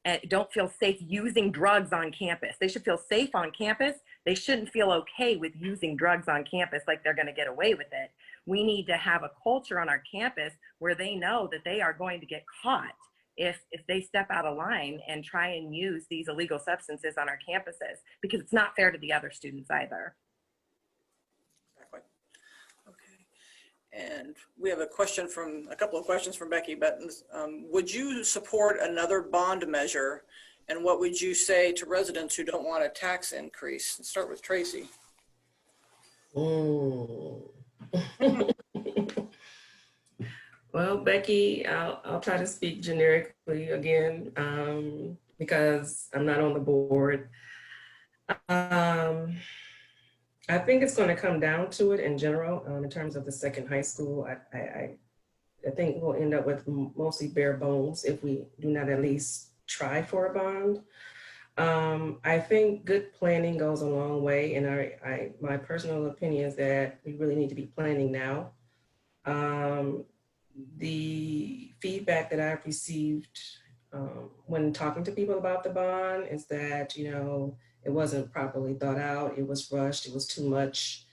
and don't feel safe using drugs on campus. They should feel safe on campus. They shouldn't feel okay with using drugs on campus like they're going to get away with it. We need to have a culture on our campus where they know that they are going to get caught if they step out of line and try and use these illegal substances on our campuses, because it's not fair to the other students either. Exactly. Okay. And we have a couple of questions from Becky Bettens. Would you support another bond measure? And what would you say to residents who don't want a tax increase? Let's start with Tracy. Well, Becky, I'll try to speak generically again because I'm not on the board. I think it's going to come down to it in general in terms of the second high school. I think we'll end up with mostly bare bones if we do not at least try for a bond. I think good planning goes a long way, and my personal opinion is that we really need to be planning now. The feedback that I've received when talking to people about the bond is that, it wasn't properly thought out, it was rushed, it was too much.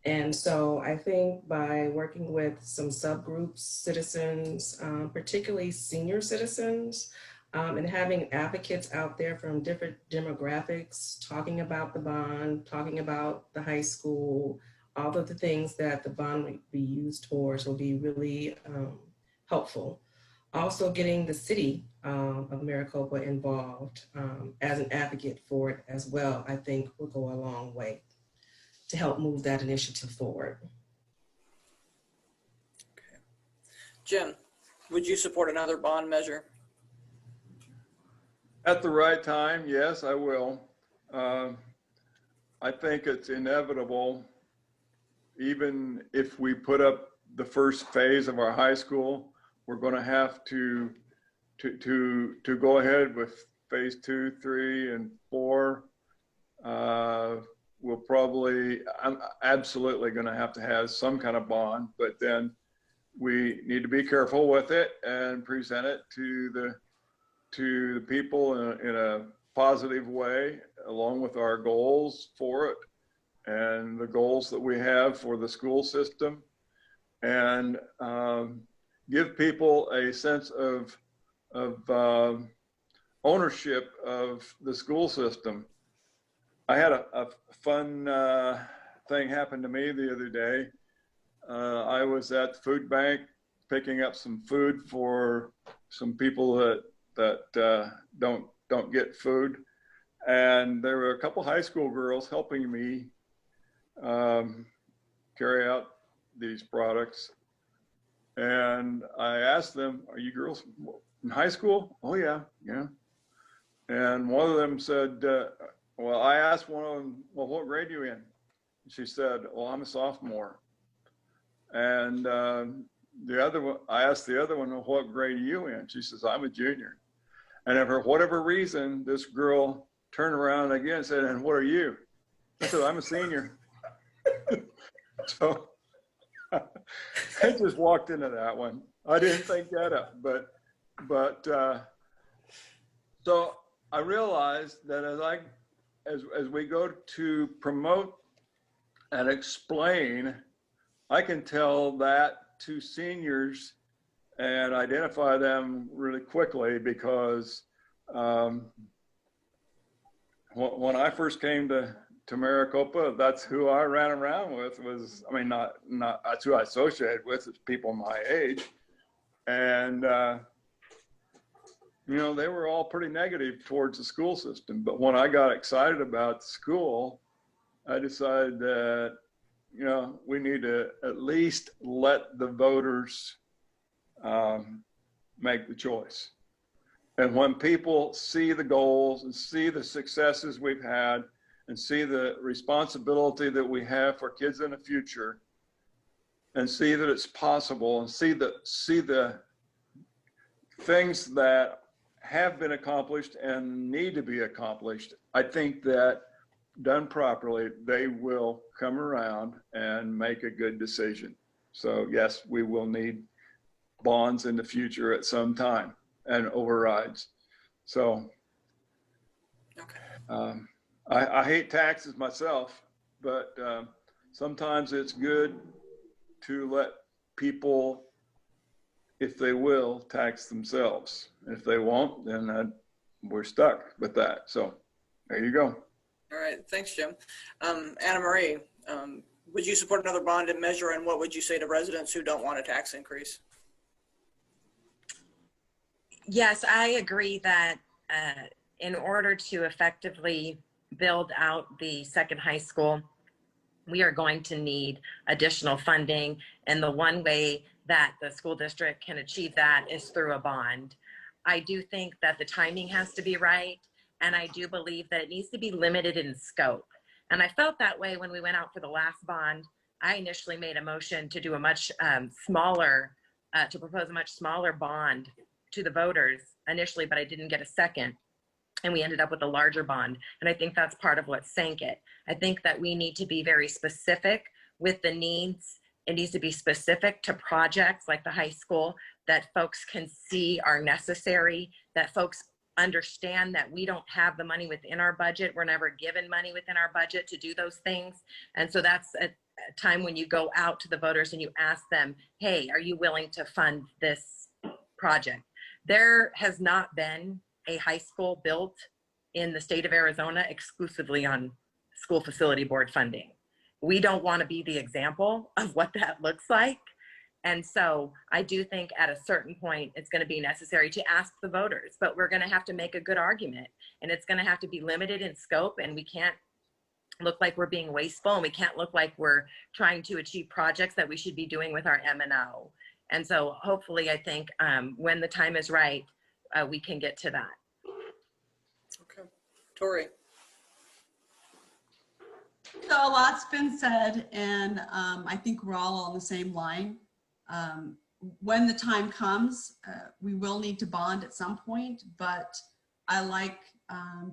And so I think by working with some subgroups, citizens, particularly senior citizens, and having advocates out there from different demographics talking about the bond, talking about the high school, all of the things that the bond would be used towards will be really helpful. Also getting the city of Maricopa involved as an advocate for it as well, I think will go a long way to help move that initiative forward. Okay. Jim, would you support another bond measure? At the right time, yes, I will. I think it's inevitable, even if we put up the first phase of our high school, we're going to have to go ahead with phase 2, 3, and 4. We'll probably, I'm absolutely going to have some kind of bond, but then we need to be careful with it and present it to the people in a positive way, along with our goals for it and the goals that we have for the school system, and give people a sense of ownership of the school system. I had a fun thing happen to me the other day. I was at the food bank picking up some food for some people that don't get food, and there were a couple high school girls helping me carry out these products. And I asked them, "Are you girls in high school?" "Oh yeah, yeah." And one of them said, well, I asked one of them, "Well, what grade are you in?" She said, "Well, I'm a sophomore." And the other one, I asked the other one, "Well, what grade are you in?" She says, "I'm a junior." And for whatever reason, this girl turned around again and said, "And what are you?" I said, "I'm a senior." So I just walked into that one. I didn't think that up, but so I realized that as we go to promote and explain, I can tell that to seniors and identify them really quickly, because when I first came to Maricopa, that's who I ran around with. Not that's who I associated with, is people my age. And they were all pretty negative towards the school system. But when I got excited about school, I decided that, we need to at least let the voters make the choice. And when people see the goals and see the successes we've had and see the responsibility that we have for kids in the future, and see that it's possible, and see the things that have been accomplished and need to be accomplished, I think that done properly, they will come around and make a good decision. So yes, we will need bonds in the future at some time, and overrides. So Okay. I hate taxes myself, but sometimes it's good to let people, if they will, tax themselves. If they won't, then we're stuck with that. So there you go. All right. Thanks, Jim. Anna Marie, would you support another bonded measure, and what would you say to residents who don't want a tax increase? Yes, I agree that in order to effectively build out the second high school, we are going to need additional funding. And the one way that the school district can achieve that is through a bond. I do think that the timing has to be right. And I do believe that it needs to be limited in scope. And I felt that way when we went out for the last bond. I initially made a motion to do a much to propose a much smaller bond to the voters initially, but I didn't get a second. And we ended up with a larger bond. And I think that's part of what sank it. I think that we need to be very specific with the needs. It needs to be specific to projects like the high school that folks can see are necessary, that folks understand that we don't have the money within our budget. We're never given money within our budget to do those things. And so that's a time when you go out to the voters and you ask them, hey, are you willing to fund this project? There has not been a high school built in the state of Arizona exclusively on school facility board funding. We don't want to be the example of what that looks like. And so I do think at a certain point, it's going to be necessary to ask the voters, but we're going to have to make a good argument, and it's going to have to be limited in scope, and we can't look like we're being wasteful, and we can't look like we're trying to achieve projects that we should be doing with our M&O. And so hopefully, I think when the time is right, we can get to that. Okay. Torri. So a lot's been said, and I think we're all on the same line. When the time comes, we will need to bond at some point, but I like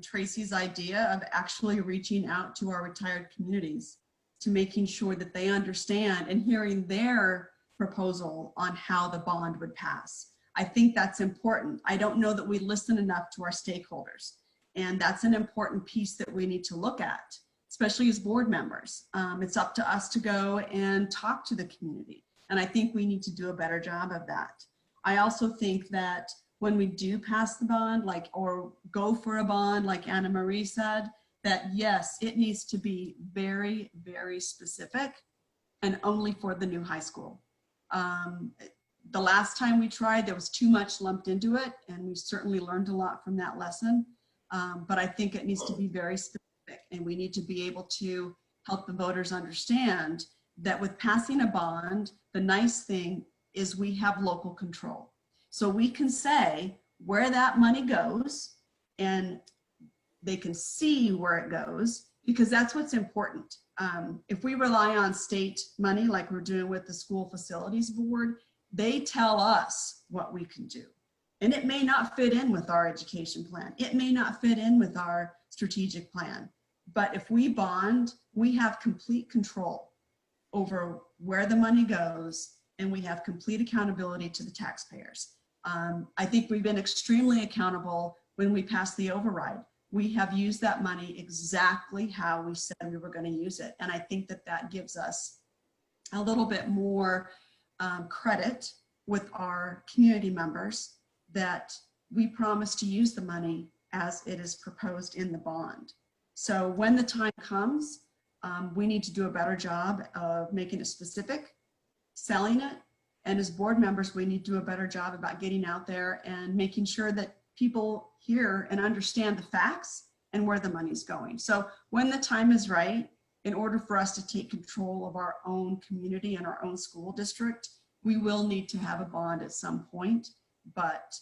Tracy's idea of actually reaching out to our retired communities to making sure that they understand and hearing their proposal on how the bond would pass. I think that's important. I don't know that we listen enough to our stakeholders, and that's an important piece that we need to look at, especially as board members. It's up to us to go and talk to the community. And I think we need to do a better job of that. I also think that when we do pass the bond, or go for a bond, like Anna Marie said, that yes, it needs to be very, very specific and only for the new high school. The last time we tried, there was too much lumped into it, and we certainly learned a lot from that lesson. But I think it needs to be very specific, and we need to be able to help the voters understand that with passing a bond, the nice thing is we have local control. So we can say where that money goes, and they can see where it goes, because that's what's important. If we rely on state money, like we're doing with the School Facilities Board, they tell us what we can do. And it may not fit in with our education plan. It may not fit in with our strategic plan. But if we bond, we have complete control over where the money goes, and we have complete accountability to the taxpayers. I think we've been extremely accountable when we passed the override. We have used that money exactly how we said we were going to use it. And I think that that gives us a little bit more credit with our community members that we promise to use the money as it is proposed in the bond. So when the time comes, we need to do a better job of making it specific, selling it, and as board members, we need to do a better job about getting out there and making sure that people hear and understand the facts and where the money's going. So when the time is right, in order for us to take control of our own community and our own school district, we will need to have a bond at some point, but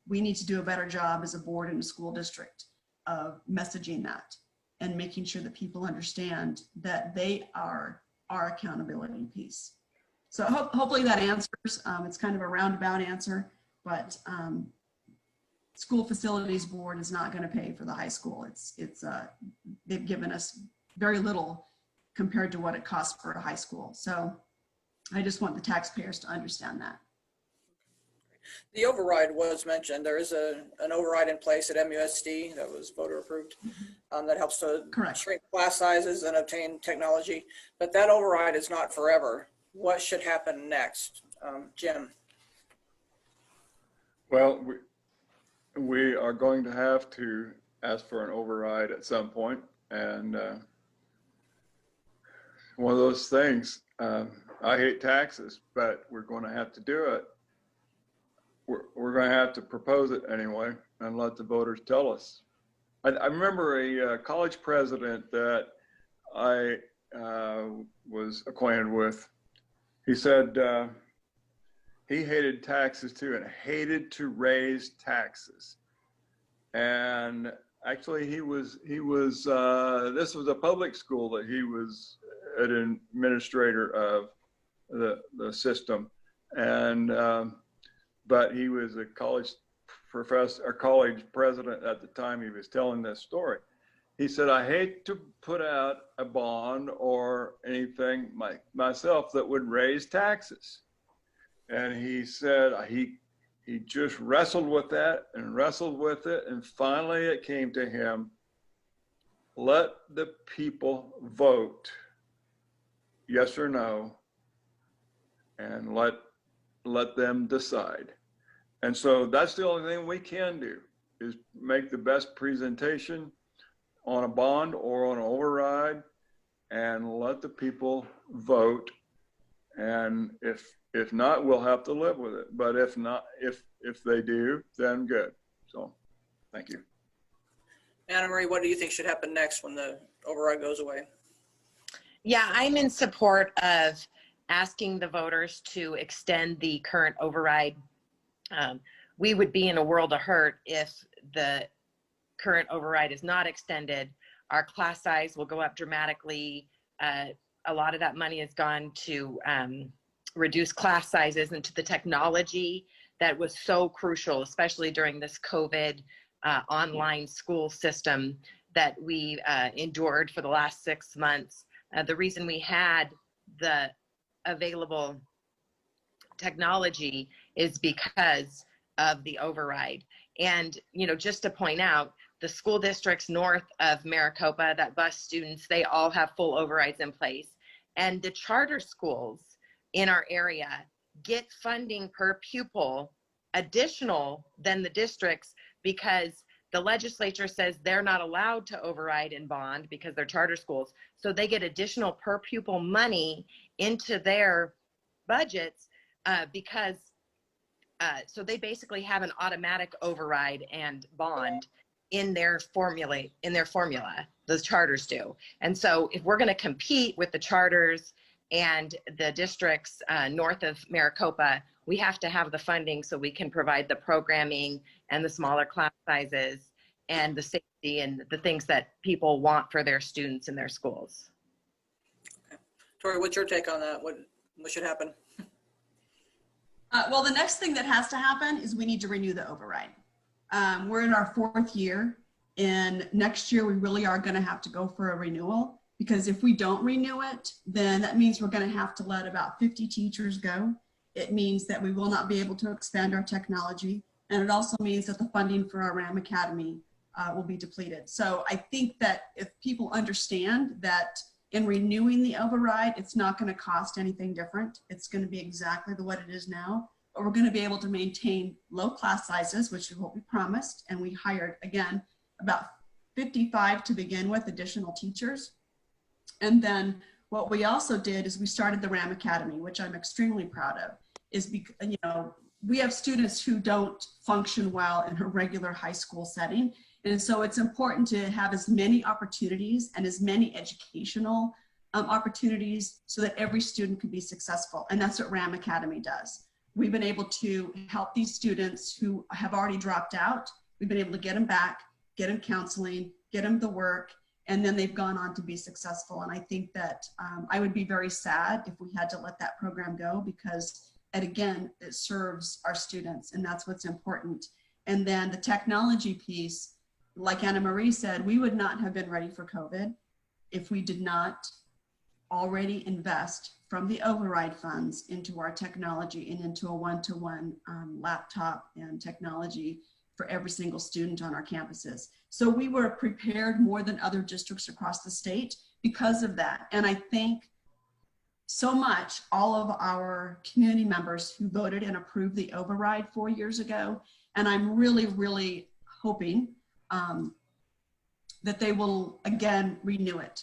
we need to do a better job as a board and a school district of messaging that and making sure that people understand that they are our accountability piece. So hopefully that answers. It's kind of a roundabout answer, but School Facilities Board is not going to pay for the high school. They've given us very little compared to what it costs for a high school. So I just want the taxpayers to understand that. The override was mentioned. There is an override in place at MUSD that was voter approved that helps to Correct. shrink class sizes and obtain technology. But that override is not forever. What should happen next? Jim? Well, we are going to have to ask for an override at some point, and one of those things. I hate taxes, but we're going to have to do it. We're going to have to propose it anyway and let the voters tell us. I remember a college president that I was acquainted with. He said he hated taxes too and hated to raise taxes. And actually this was a public school that he was an administrator of the system. And but he was a college professor or college president at the time he was telling this story. He said, I hate to put out a bond or anything myself that would raise taxes. And he said he just wrestled with that and wrestled with it. And finally it came to him, let the people vote yes or no, and let them decide. And so that's the only thing we can do, is make the best presentation on a bond or on an override and let the people vote. And if If not, we'll have to live with it. But if not, if they do, then good. So, thank you. Anna Marie, what do you think should happen next when the override goes away? Yeah, I'm in support of asking the voters to extend the current override. We would be in a world of hurt if the current override is not extended. Our class size will go up dramatically. A lot of that money has gone to reduce class sizes and to the technology that was so crucial, especially during this COVID online school system that we endured for the last 6 months. The reason we had the available technology is because of the override. And, you know, just to point out, the school districts north of Maricopa that bus students, they all have full overrides in place. And the charter schools in our area get funding per pupil additional than the districts because the legislature says they're not allowed to override and bond because they're charter schools. So they get additional per pupil money into their budgets because so they basically have an automatic override and bond in their formula, those charters do. And so if we're going to compete with the charters and the districts north of Maricopa, we have to have the funding so we can provide the programming and the smaller class sizes and the safety and the things that people want for their students in their schools. Okay. Torri, what's your take on that? What should happen? Well, the next thing that has to happen is we need to renew the override. We're in our 4th year, and next year we really are going to have to go for a renewal, because if we don't renew it, then that means we're going to have to let about 50 teachers go. It means that we will not be able to expand our technology, and it also means that the funding for our RAM Academy will be depleted. So I think that if people understand that in renewing the override, it's not going to cost anything different. It's going to be exactly what it is now, but we're going to be able to maintain low class sizes, which is what we promised. And we hired, again, about 55 to begin with additional teachers. And then what we also did is we started the RAM Academy, which I'm extremely proud of, is because, you know, we have students who don't function well in a regular high school setting. And so it's important to have as many opportunities and as many educational opportunities so that every student can be successful. And that's what RAM Academy does. We've been able to help these students who have already dropped out. We've been able to get them back, get them counseling, get them the work, and then they've gone on to be successful. And I think that I would be very sad if we had to let that program go, because again, it serves our students, and that's what's important. And then the technology piece, like Anna Marie said, we would not have been ready for COVID if we did not already invest from the override funds into our technology and into a one-to-one laptop and technology for every single student on our campuses. So we were prepared more than other districts across the state because of that. And I thank so much all of our community members who voted and approved the override 4 years ago. And I'm really, really hoping that they will again renew it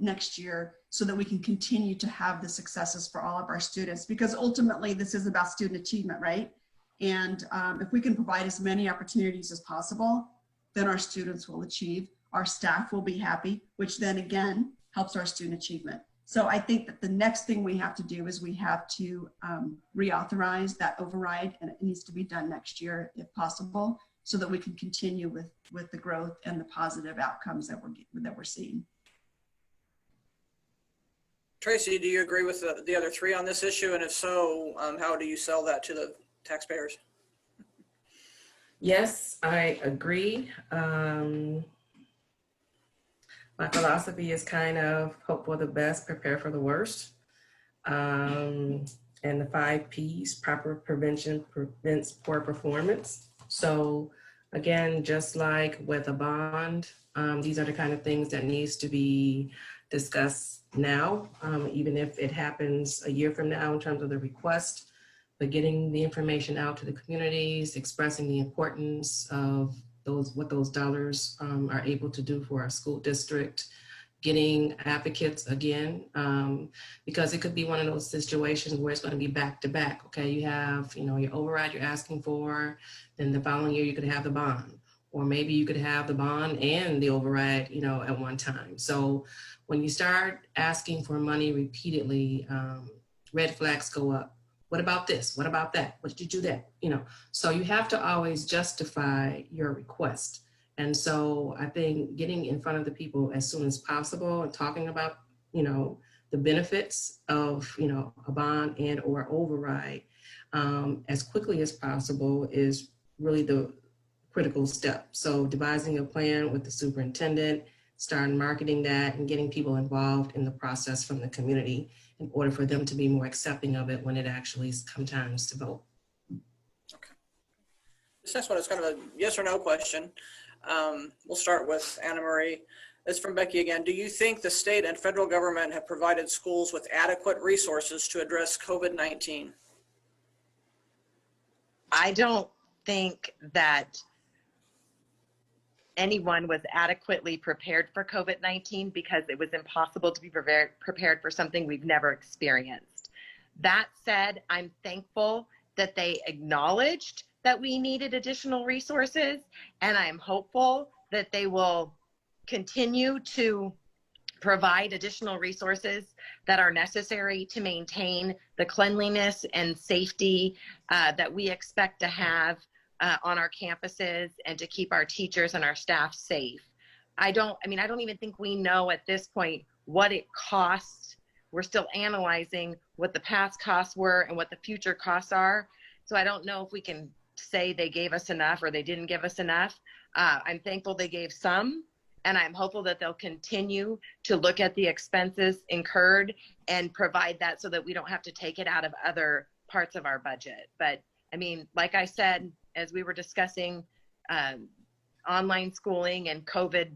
next year so that we can continue to have the successes for all of our students, because ultimately this is about student achievement, right? And if we can provide as many opportunities as possible, then our students will achieve, our staff will be happy, which then again helps our student achievement. So I think that the next thing we have to do is we have to reauthorize that override, and it needs to be done next year if possible, so that we can continue with the growth and the positive outcomes that we're seeing. Tracy, do you agree with the other three on this issue? And if so, how do you sell that to the taxpayers? Yes, I agree. My philosophy is kind of hope for the best, prepare for the worst. And the 5 Ps, proper prevention prevents poor performance. So again, just like with a bond, these are the kind of things that needs to be discussed now, even if it happens a year from now in terms of the request, but getting the information out to the communities, expressing the importance of what those dollars are able to do for our school district, getting advocates again, because it could be one of those situations where it's going to be back to back. Okay, you have, you know, your override you're asking for, then the following year you could have the bond, or maybe you could have the bond and the override, you know, at one time. So when you start asking for money repeatedly, red flags go up. What about this? What about that? What did you do that? You know, so you have to always justify your request. And so I think getting in front of the people as soon as possible and talking about, you know, the benefits of, you know, a bond and or override as quickly as possible is really the critical step. So devising a plan with the superintendent, starting marketing that and getting people involved in the process from the community in order for them to be more accepting of it when it actually comes time to vote. Okay. This next one is kind of a yes or no question. We'll start with Anna Marie. It's from Becky again. Do you think the state and federal government have provided schools with adequate resources to address COVID-19? I don't think that anyone was adequately prepared for COVID-19 because it was impossible to be prepared for something we've never experienced. That said, I'm thankful that they acknowledged that we needed additional resources, and I'm hopeful that they will continue to provide additional resources that are necessary to maintain the cleanliness and safety that we expect to have on our campuses and to keep our teachers and our staff safe. I don't even think we know at this point what it costs. We're still analyzing what the past costs were and what the future costs are. So I don't know if we can say they gave us enough or they didn't give us enough. I'm thankful they gave some, and I'm hopeful that they'll continue to look at the expenses incurred and provide that so that we don't have to take it out of other parts of our budget. But I mean, like I said, as we were discussing online schooling and COVID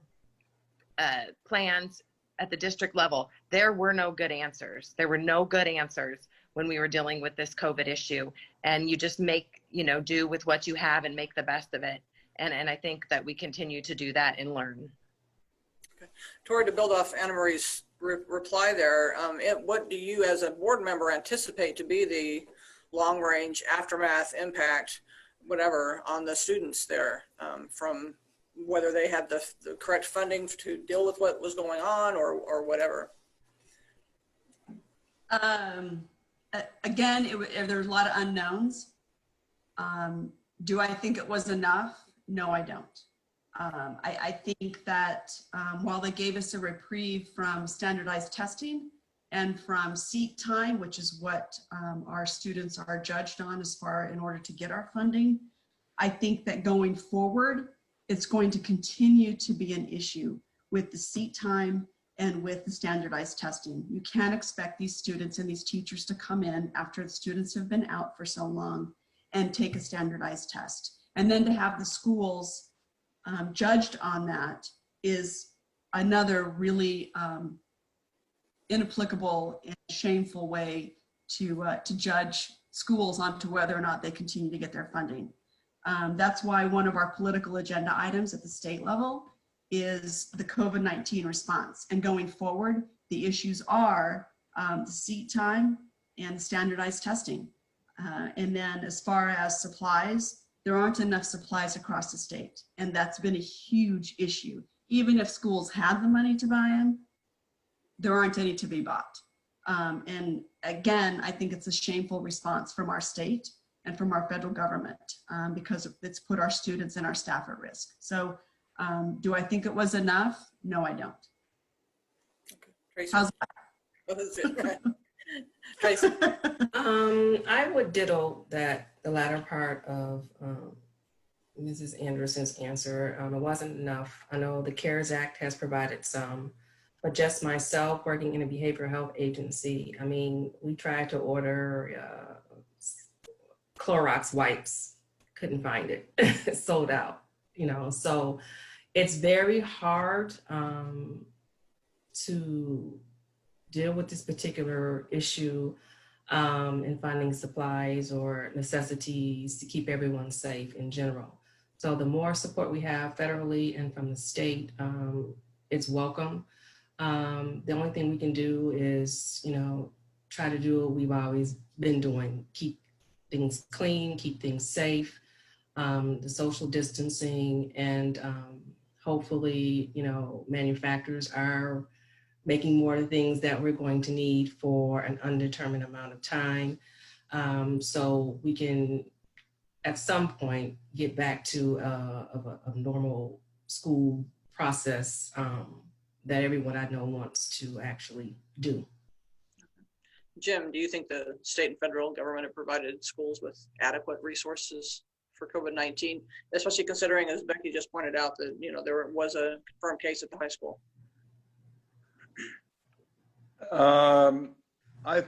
plans at the district level, there were no good answers. There were no good answers when we were dealing with this COVID issue. And you just make, do with what you have and make the best of it. And I think that we continue to do that and learn. Okay. Torri, to build off Anna Marie's reply there, what do you as a board member anticipate to be the long range aftermath impact, whatever, on the students there, from whether they had the correct funding to deal with what was going on or whatever? Again, there's a lot of unknowns. Do I think it was enough? No, I don't. I think that while they gave us a reprieve from standardized testing and from seat time, which is what our students are judged on in order to get our funding, I think that going forward, it's going to continue to be an issue with the seat time and with the standardized testing. You can't expect these students and these teachers to come in after the students have been out for so long and take a standardized test. And then to have the schools judged on that is another really inapplicable and shameful way to judge schools onto whether or not they continue to get their funding. That's why one of our political agenda items at the state level is the COVID-19 response. And going forward, the issues are the seat time and standardized testing. And then as far as supplies, there aren't enough supplies across the state. And that's been a huge issue. Even if schools had the money to buy them, there aren't any to be bought. And again, I think it's a shameful response from our state and from our federal government because it's put our students and our staff at risk. So do I think it was enough? No, I don't. Okay. Tracy. How's that? What is it? Tracy. I would ditto the latter part of Mrs. Anderson's answer. It wasn't enough. I know the CARES Act has provided some, but just myself working in a behavioral health agency, I mean, we tried to order Clorox wipes, couldn't find it, sold out, so it's very hard to deal with this particular issue in finding supplies or necessities to keep everyone safe in general. So the more support we have federally and from the state, it's welcome. The only thing we can do is, you know, try to do what we've always been doing, keep things clean, keep things safe, the social distancing, and hopefully, you know, manufacturers are making more things that we're going to need for an undetermined amount of time. So we can, at some point, get back to a normal school process that everyone I know wants to actually do. Jim, do you think the state and federal government have provided schools with adequate resources for COVID-19, especially considering, as Becky just pointed out, that, you know, there was a confirmed case at the high school? I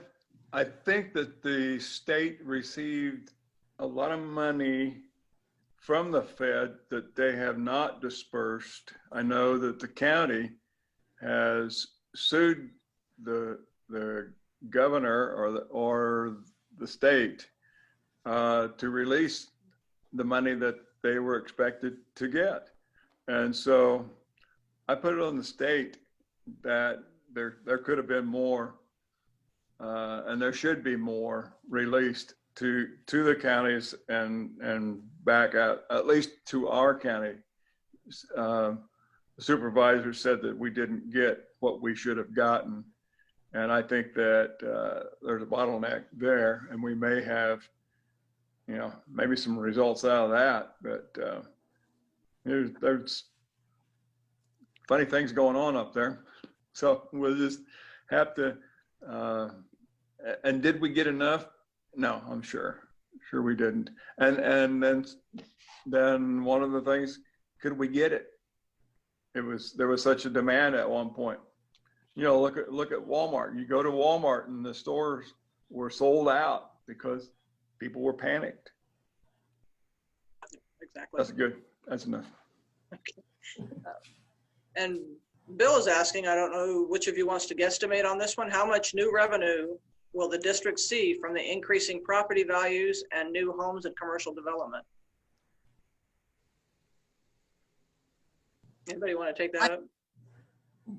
think that the state received a lot of money from the Fed that they have not dispersed. I know that the county has sued the governor or the state to release the money that they were expected to get. And so I put it on the state that there could have been more, and there should be more released to the counties and back out, at least to our county. The supervisor said that we didn't get what we should have gotten. And I think that there's a bottleneck there, and we may have, you know, maybe some results out of that, but there's funny things going on up there. So we'll just have to, and did we get enough? No, I'm sure we didn't. And then one of the things, could we get it? There was such a demand at one point. You know, look at Walmart. You go to Walmart and the stores were sold out because people were panicked. Exactly. That's good. That's enough. Okay. And Bill is asking, I don't know which of you wants to guesstimate on this one, how much new revenue will the district see from the increasing property values and new homes and commercial development? Anybody want to take that up?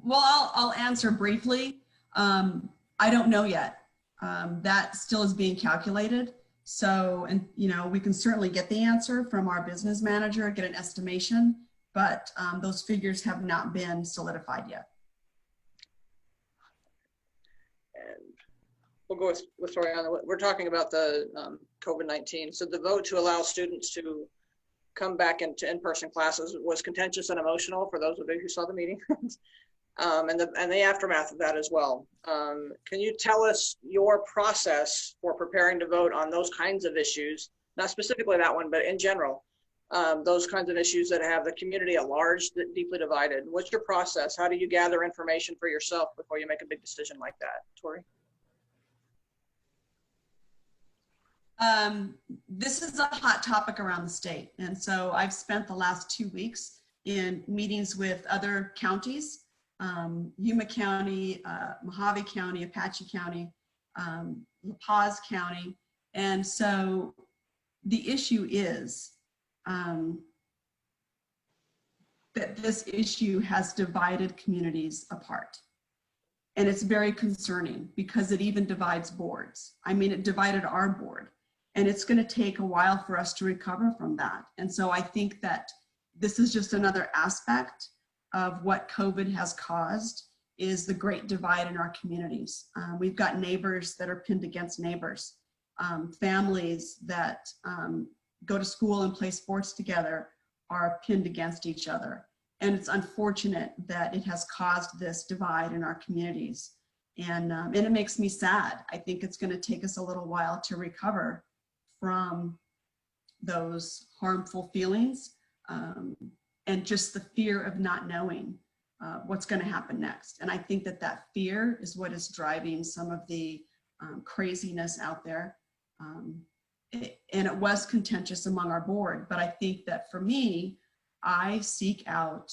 Well, I'll answer briefly. I don't know yet. That still is being calculated. So, and you know, we can certainly get the answer from our business manager, get an estimation, but those figures have not been solidified yet. And we'll go with Torri on. We're talking about the COVID-19. So the vote to allow students to come back into in-person classes was contentious and emotional for those of you who saw the meeting. And the aftermath of that as well. Can you tell us your process for preparing to vote on those kinds of issues, not specifically that one, but in general, those kinds of issues that have the community at large deeply divided? What's your process? How do you gather information for yourself before you make a big decision like that? Torri? This is a hot topic around the state. And so I've spent the last 2 weeks in meetings with other counties, Yuma County, Mojave County, Apache County, La Paz County. And so the issue is that this issue has divided communities apart. And it's very concerning because it even divides boards. I mean, it divided our board, and it's going to take a while for us to recover from that. And so I think that this is just another aspect of what COVID has caused, is the great divide in our communities. We've got neighbors that are pinned against neighbors, families that go to school and play sports together are pinned against each other. And it's unfortunate that it has caused this divide in our communities. And it makes me sad. I think it's going to take us a little while to recover from those harmful feelings and just the fear of not knowing what's going to happen next. And I think that that fear is what is driving some of the craziness out there. And it was contentious among our board, but I think that for me, I seek out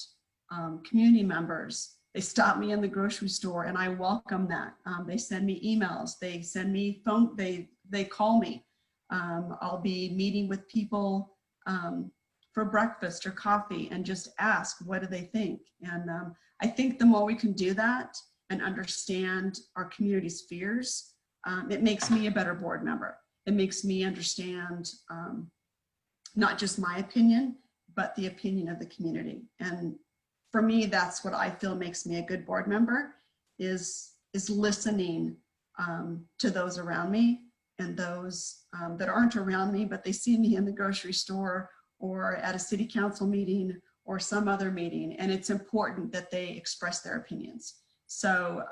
community members. They stop me in the grocery store and I welcome that. They send me emails, they send me phone, they call me. I'll be meeting with people for breakfast or coffee and just ask, what do they think? And I think the more we can do that and understand our community's fears, it makes me a better board member. It makes me understand not just my opinion, but the opinion of the community. And for me, that's what I feel makes me a good board member, is listening to those around me and those that aren't around me, but they see me in the grocery store or at a city council meeting or some other meeting. And it's important that they express their opinions. So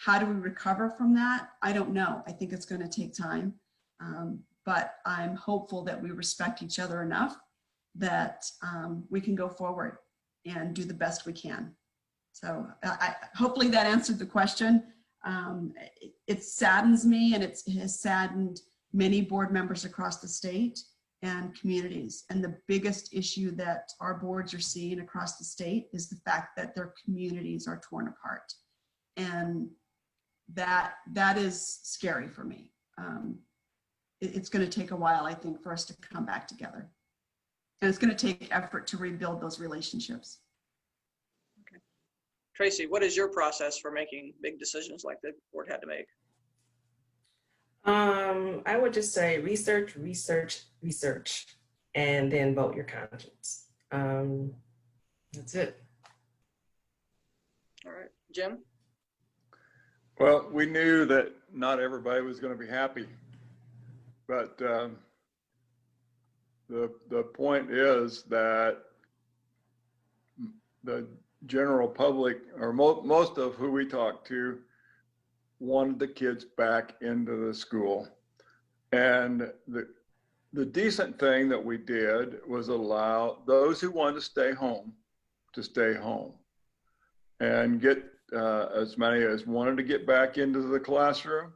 how do we recover from that? I don't know. I think it's going to take time. But I'm hopeful that we respect each other enough that we can go forward and do the best we can. So hopefully that answered the question. It saddens me, and it has saddened many board members across the state and communities. And the biggest issue that our boards are seeing across the state is the fact that their communities are torn apart. And that is scary for me. It's going to take a while, I think, for us to come back together. And it's going to take effort to rebuild those relationships. Okay. Tracy, what is your process for making big decisions like the board had to make? I would just say research, research, research, and then vote your conscience. That's it. All right, Jim? Well, we knew that not everybody was going to be happy, but the point is that the general public, or most of who we talked to, wanted the kids back into the school. And the decent thing that we did was allow those who wanted to stay home to stay home, and get as many as wanted to get back into the classroom,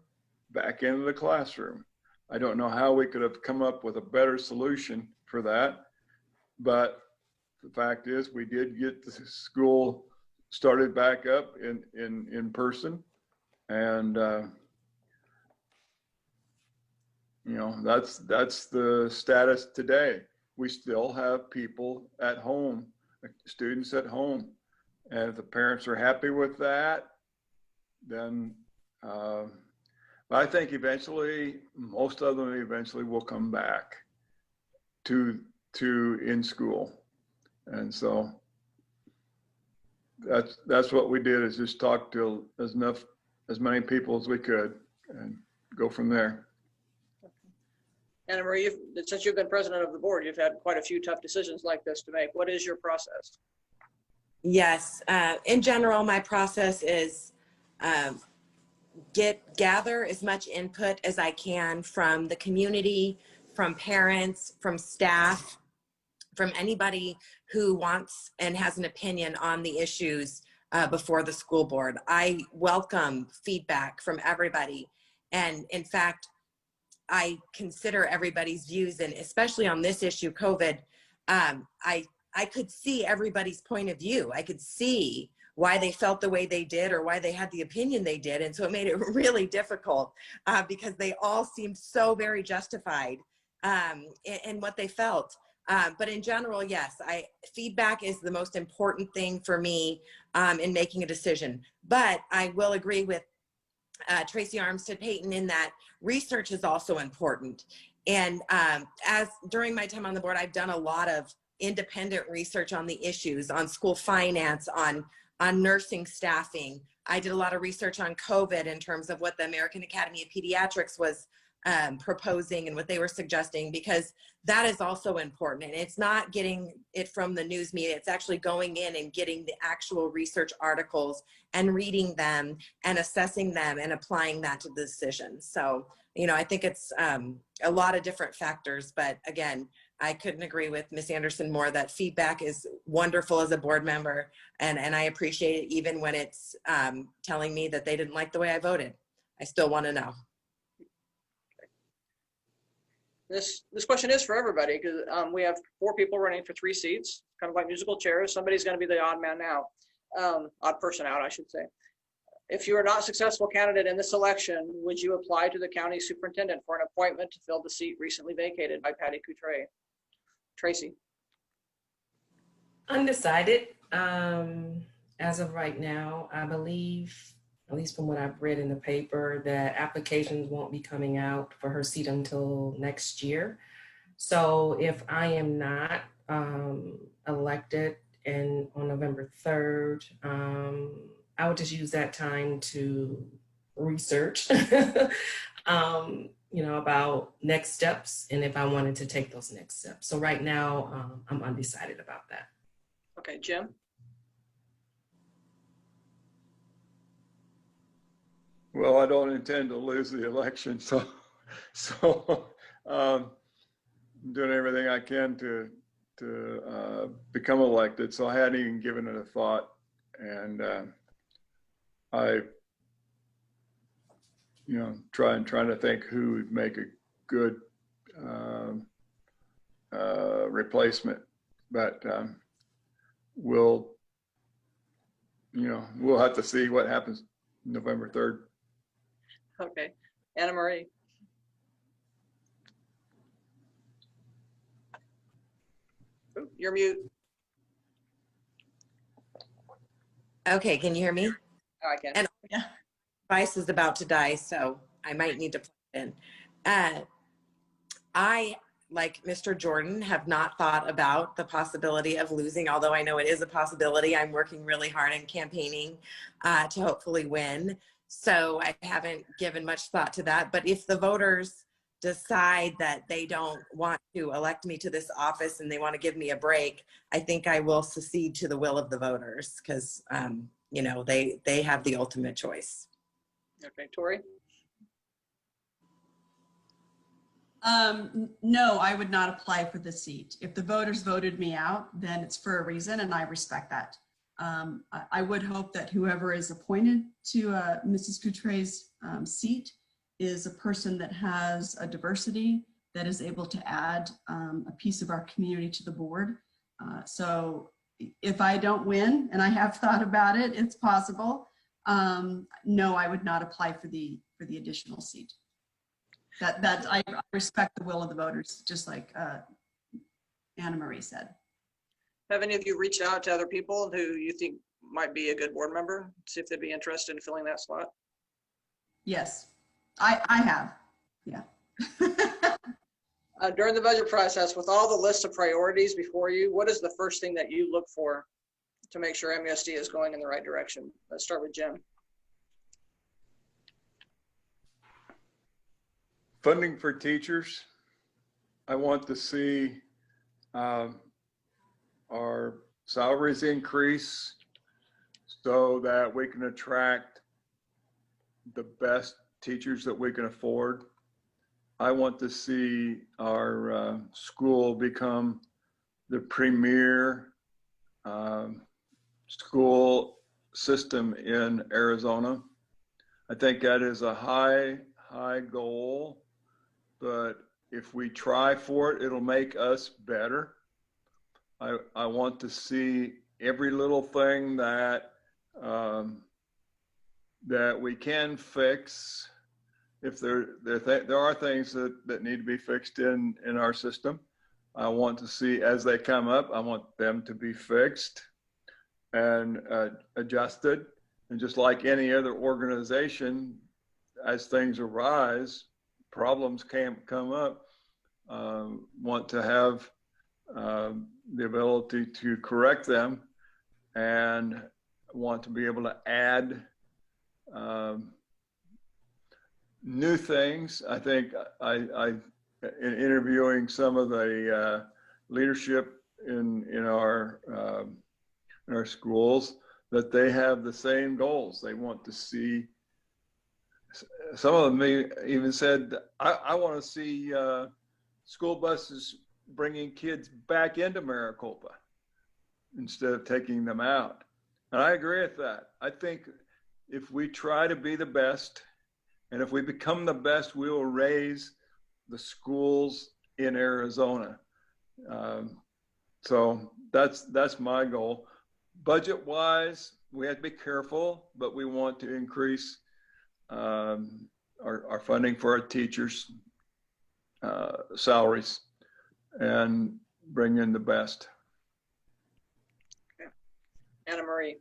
back into the classroom. I don't know how we could have come up with a better solution for that, but the fact is we did get the school started back up in person. And you know, that's the status today. We still have people at home, students at home, and if the parents are happy with that, then I think eventually most of them eventually will come back to in school. And so that's what we did, is just talk to as many people as we could and go from there. Anna Marie, since you've been president of the board, you've had quite a few tough decisions like this to make. What is your process? Yes, in general, my process is gather as much input as I can from the community, from parents, from staff, from anybody who wants and has an opinion on the issues before the school board. I welcome feedback from everybody. And in fact, I consider everybody's views, and especially on this issue, COVID, I could see everybody's point of view. I could see why they felt the way they did or why they had the opinion they did. And so it made it really difficult because they all seemed so very justified in what they felt. But in general, yes, feedback is the most important thing for me in making a decision. But I will agree with Tracy Armstead Payton in that research is also important. And as during my time on the board, I've done a lot of independent research on the issues, on school finance, on nursing staffing. I did a lot of research on COVID in terms of what the American Academy of Pediatrics was proposing and what they were suggesting, because that is also important. And it's not getting it from the news media, it's actually going in and getting the actual research articles and reading them and assessing them and applying that to the decision. So, you know, I think it's a lot of different factors, but again, I couldn't agree with Ms. Anderson more that feedback is wonderful as a board member, and I appreciate it even when it's telling me that they didn't like the way I voted. I still want to know. This question is for everybody, because we have 4 people running for 3 seats, kind of like musical chairs. Somebody's going to be the odd man out, odd person out, I should say. If you are not a successful candidate in this election, would you apply to the county superintendent for an appointment to fill the seat recently vacated by Patty Couture? Tracy. Undecided. As of right now, I believe, at least from what I've read in the paper, that applications won't be coming out for her seat until next year. So if I am not elected on November 3rd, I would just use that time to research, about next steps and if I wanted to take those next steps. So right now, I'm undecided about that. Okay, Jim? Well, I don't intend to lose the election, so I'm doing everything I can to become elected. So I hadn't even given it a thought, and trying to think who would make a good replacement, but we'll have to see what happens November 3rd. Okay, Anna Marie? Ooh, you're mute. Okay, can you hear me? Oh, I can. And Yeah. device is about to die, so I might need to plug it in. I, like Mr. Jordan, have not thought about the possibility of losing, although I know it is a possibility. I'm working really hard and campaigning to hopefully win. So I haven't given much thought to that. But if the voters decide that they don't want to elect me to this office and they want to give me a break, I think I will secede to the will of the voters because, they have the ultimate choice. Okay, Torri? No, I would not apply for the seat. If the voters voted me out, then it's for a reason, and I respect that. I would hope that whoever is appointed to Mrs. Coutret's seat is a person that has a diversity that is able to add a piece of our community to the board. So if I don't win, and I have thought about it, it's possible. No, I would not apply for the additional seat. That I respect the will of the voters, just like Anna Marie said. Have any of you reached out to other people who you think might be a good board member? See if they'd be interested in filling that slot? Yes, I have, yeah. During the budget process, with all the list of priorities before you, what is the first thing that you look for to make sure MUSD is going in the right direction? Let's start with Jim. Funding for teachers. I want to see our salaries increase so that we can attract the best teachers that we can afford. I want to see our school become the premier school system in Arizona. I think that is a high goal, but if we try for it, it'll make us better. I want to see every little thing that we can fix. If there are things that need to be fixed in our system, I want to see as they come up, I want them to be fixed and adjusted. And just like any other organization, as things arise, problems can come up, want to have the ability to correct them and want to be able to add new things. I think I in interviewing some of the leadership in our schools, that they have the same goals. They want to see, some of them even said, I want to see school buses bringing kids back into Maricopa instead of taking them out. And I agree with that. I think if we try to be the best, and if we become the best, we will raise the schools in Arizona. So that's my goal. Budget-wise, we have to be careful, but we want to increase our funding for our teachers' salaries and bring in the best. Marie.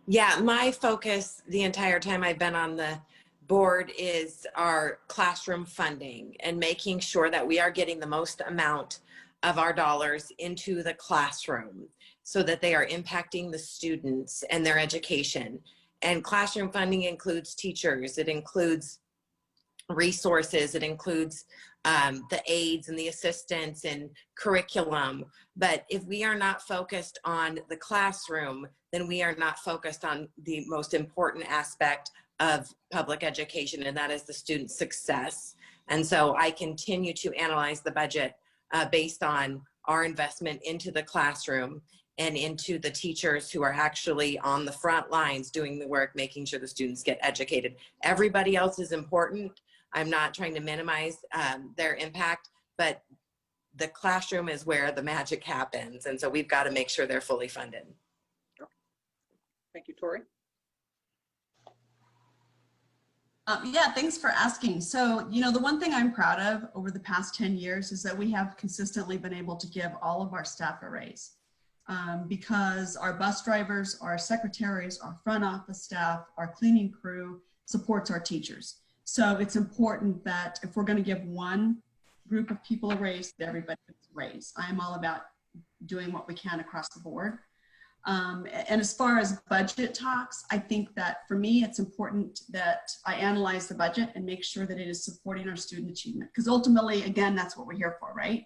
Yeah, my focus the entire time I've been on the board is our classroom funding and making sure that we are getting the most amount of our dollars into the classroom so that they are impacting the students and their education. And classroom funding includes teachers, it includes resources, it includes the aides and the assistants and curriculum. But if we are not focused on the classroom, then we are not focused on the most important aspect of public education, and that is the student success. And so I continue to analyze the budget based on our investment into the classroom and into the teachers who are actually on the front lines doing the work, making sure the students get educated. Everybody else is important. I'm not trying to minimize their impact, but the classroom is where the magic happens. And so we've got to make sure they're fully funded. Thank you, Torri. Yeah, thanks for asking. So, you know, the one thing I'm proud of over the past 10 years is that we have consistently been able to give all of our staff a raise because our bus drivers, our secretaries, our front office staff, our cleaning crew supports our teachers. So it's important that if we're going to give one group of people a raise, that everybody gets a raise. I am all about doing what we can across the board. And as far as budget talks, I think that for me, it's important that I analyze the budget and make sure that it is supporting our student achievement. Because ultimately, again, that's what we're here for, right?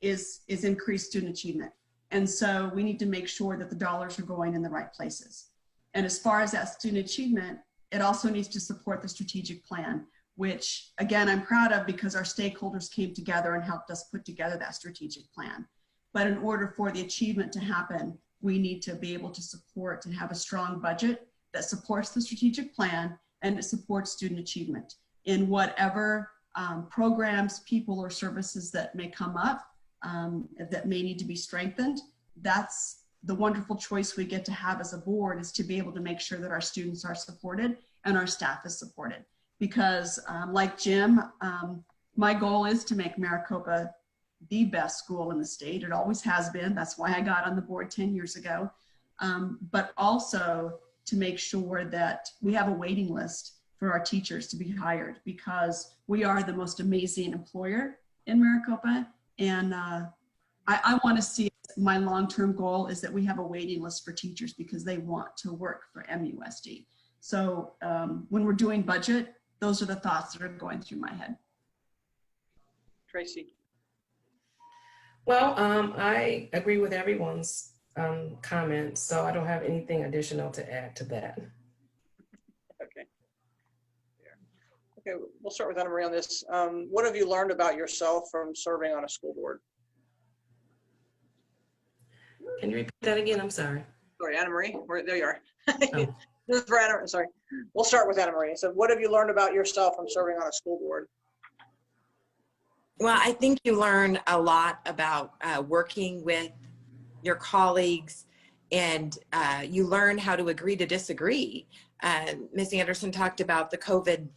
Is increased student achievement. And so we need to make sure that the dollars are going in the right places. And as far as that student achievement, it also needs to support the strategic plan, which again, I'm proud of because our stakeholders came together and helped us put together that strategic plan. But in order for the achievement to happen, we need to be able to support and have a strong budget that supports the strategic plan and it supports student achievement in whatever programs, people, or services that may come up that may need to be strengthened. That's the wonderful choice we get to have as a board, is to be able to make sure that our students are supported and our staff is supported. Because like Jim, my goal is to make Maricopa the best school in the state. It always has been. That's why I got on the board 10 years ago. But also to make sure that we have a waiting list for our teachers to be hired, because we are the most amazing employer in Maricopa. And I want to see, my long-term goal is that we have a waiting list for teachers because they want to work for MUSD. So when we're doing budget, those are the thoughts that are going through my head. Tracy. Well, I agree with everyone's comments, so I don't have anything additional to add to that. Okay. Okay, we'll start with Anna Marie on this. What have you learned about yourself from serving on a school board? Can you repeat that again? I'm sorry. Sorry, Anna Marie. There you are. Oh. This is for Anna. Sorry. We'll start with Anna Marie. So, what have you learned about yourself from serving on a school board? Well, I think you learn a lot about working with your colleagues, and you learn how to agree to disagree. Ms. Anderson talked about the COVID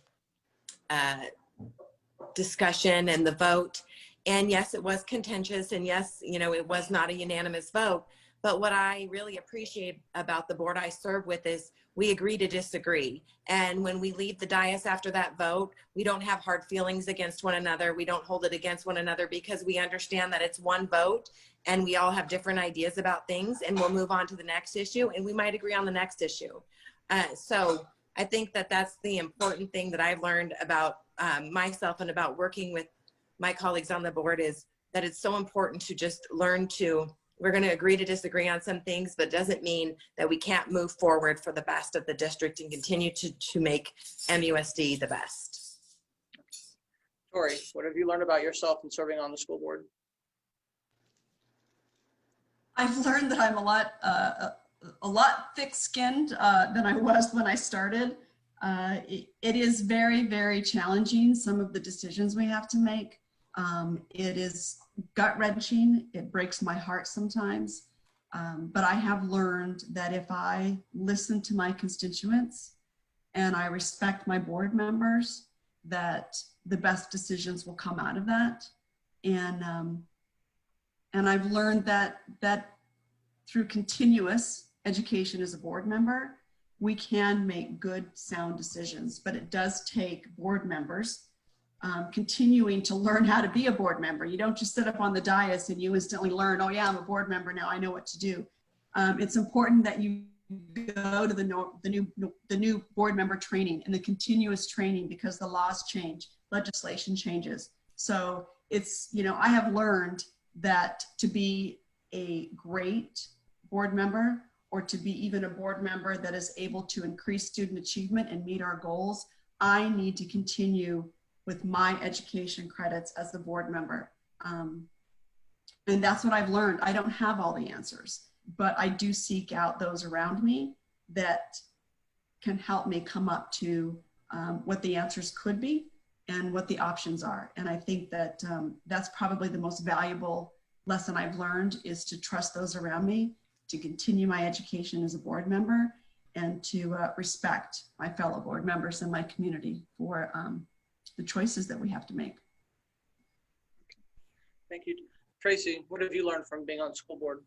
discussion and the vote. And yes, it was contentious, and yes, you know, it was not a unanimous vote. But what I really appreciate about the board I serve with is we agree to disagree. And when we leave the dais after that vote, we don't have hard feelings against one another. We don't hold it against one another because we understand that it's one vote and we all have different ideas about things, and we'll move on to the next issue, and we might agree on the next issue. So I think that that's the important thing that I've learned about myself and about working with my colleagues on the board, is that it's so important to just learn to, we're going to agree to disagree on some things, but it doesn't mean that we can't move forward for the best of the district and continue to make MUSD the best. Torri, what have you learned about yourself in serving on the school board? I've learned that I'm a lot thick-skinned than I was when I started. It is very, very challenging, some of the decisions we have to make. It is gut-wrenching. It breaks my heart sometimes. But I have learned that if I listen to my constituents and I respect my board members, that the best decisions will come out of that. And And I've learned that through continuous education as a board member, we can make good, sound decisions, but it does take board members continuing to learn how to be a board member. You don't just sit up on the dais and you instantly learn, oh yeah, I'm a board member now, I know what to do. It's important that you go to the new board member training and the continuous training, because the laws change, legislation changes. So it's, you know, I have learned that to be a great board member, or to be even a board member that is able to increase student achievement and meet our goals, I need to continue with my education credits as the board member. And that's what I've learned. I don't have all the answers, but I do seek out those around me that can help me come up to what the answers could be and what the options are. And I think that that's probably the most valuable lesson I've learned, is to trust those around me, to continue my education as a board member, and to respect my fellow board members and my community for the choices that we have to make. Thank you. Tracy, what have you learned from being on the school board?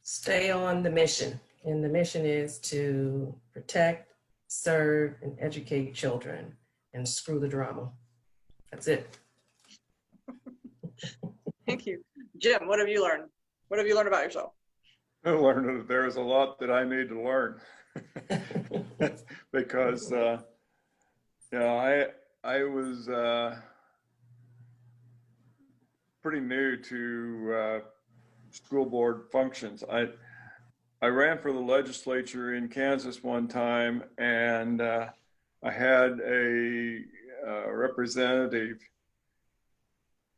Stay on the mission. And the mission is to protect, serve, and educate children, and screw the drama. That's it. Thank you. Jim, what have you learned? What have you learned about yourself? I learned that there's a lot that I need to learn because, you know, I was pretty new to school board functions. I ran for the legislature in Kansas one time, and I had a representative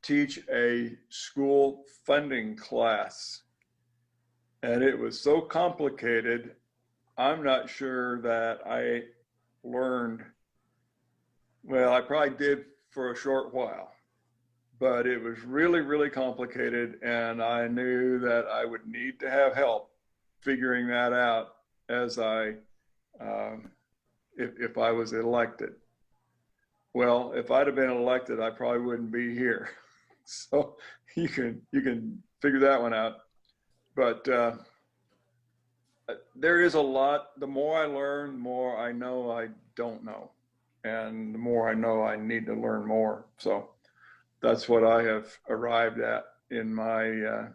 teach a school funding class, and it was so complicated. I'm not sure that I learned, well, I probably did for a short while, but it was really, really complicated, and I knew that I would need to have help figuring that out as if I was elected. Well, if I'd have been elected, I probably wouldn't be here. So you can figure that one out. But there is a lot. The more I learn, the more I know I don't know. And the more I know, I need to learn more. So that's what I have arrived at in my,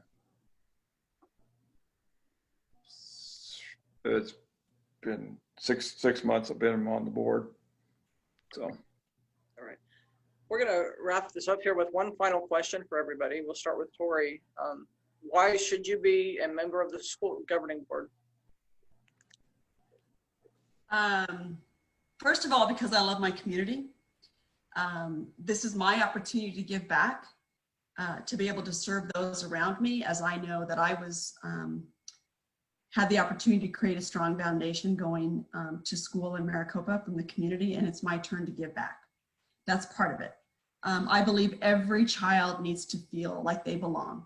it's been six months I've been on the board. So. All right. We're going to wrap this up here with one final question for everybody. We'll start with Torri. Why should you be a member of the school governing board? First of all, because I love my community. This is my opportunity to give back, to be able to serve those around me, as I know that I was had the opportunity to create a strong foundation going to school in Maricopa from the community, and it's my turn to give back. That's part of it. I believe every child needs to feel like they belong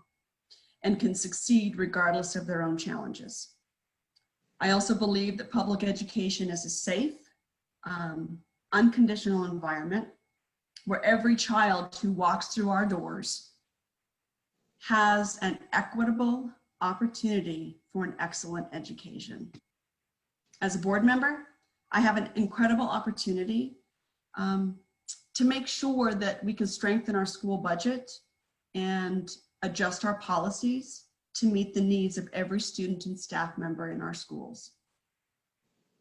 and can succeed regardless of their own challenges. I also believe that public education is a safe, unconditional environment where every child who walks through our doors has an equitable opportunity for an excellent education. As a board member, I have an incredible opportunity to make sure that we can strengthen our school budget and adjust our policies to meet the needs of every student and staff member in our schools.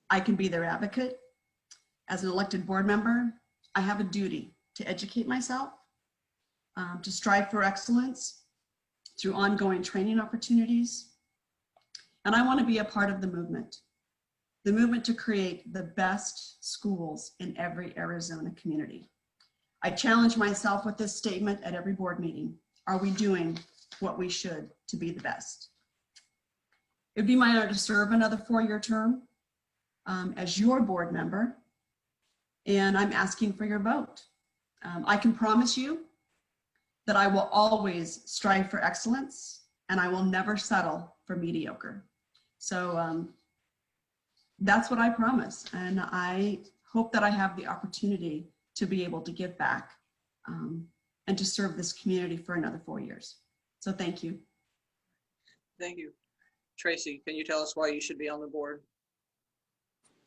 I can be their advocate. As an elected board member, I have a duty to educate myself, to strive for excellence through ongoing training opportunities. And I want to be a part of the movement to create the best schools in every Arizona community. I challenge myself with this statement at every board meeting. Are we doing what we should to be the best? It'd be my honor to serve another 4-year term as your board member, and I'm asking for your vote. I can promise you that I will always strive for excellence, and I will never settle for mediocre. So that's what I promise, and I hope that I have the opportunity to be able to give back and to serve this community for another 4 years. So thank you. Thank you. Tracy, can you tell us why you should be on the board?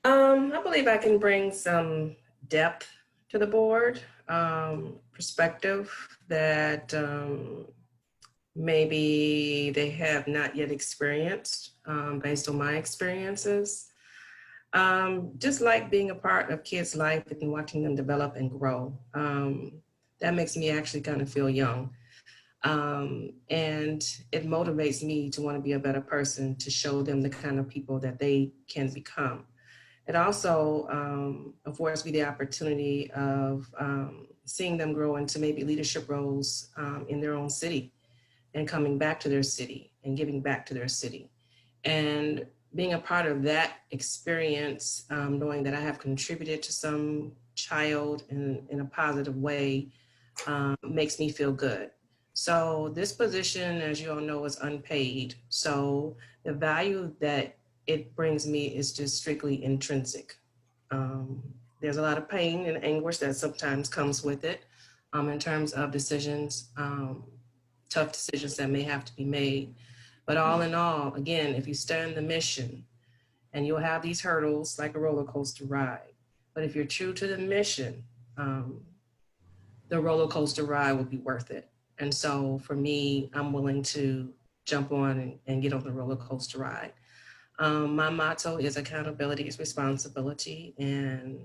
I believe I can bring some depth to the board, perspective that maybe they have not yet experienced based on my experiences. Just like being a part of kids' life and watching them develop and grow. That makes me actually kind of feel young. And it motivates me to want to be a better person, to show them the kind of people that they can become. It also affords me the opportunity of seeing them grow into maybe leadership roles in their own city and coming back to their city and giving back to their city. And being a part of that experience, knowing that I have contributed to some child in a positive way, makes me feel good. So this position, as you all know, is unpaid. So the value that it brings me is just strictly intrinsic. There's a lot of pain and anguish that sometimes comes with it in terms of decisions, tough decisions that may have to be made. But all in all, again, if you stay in the mission, and you'll have these hurdles like a roller coaster ride, but if you're true to the mission, the roller coaster ride will be worth it. And so for me, I'm willing to jump on and get on the roller coaster ride. My motto is accountability is responsibility, and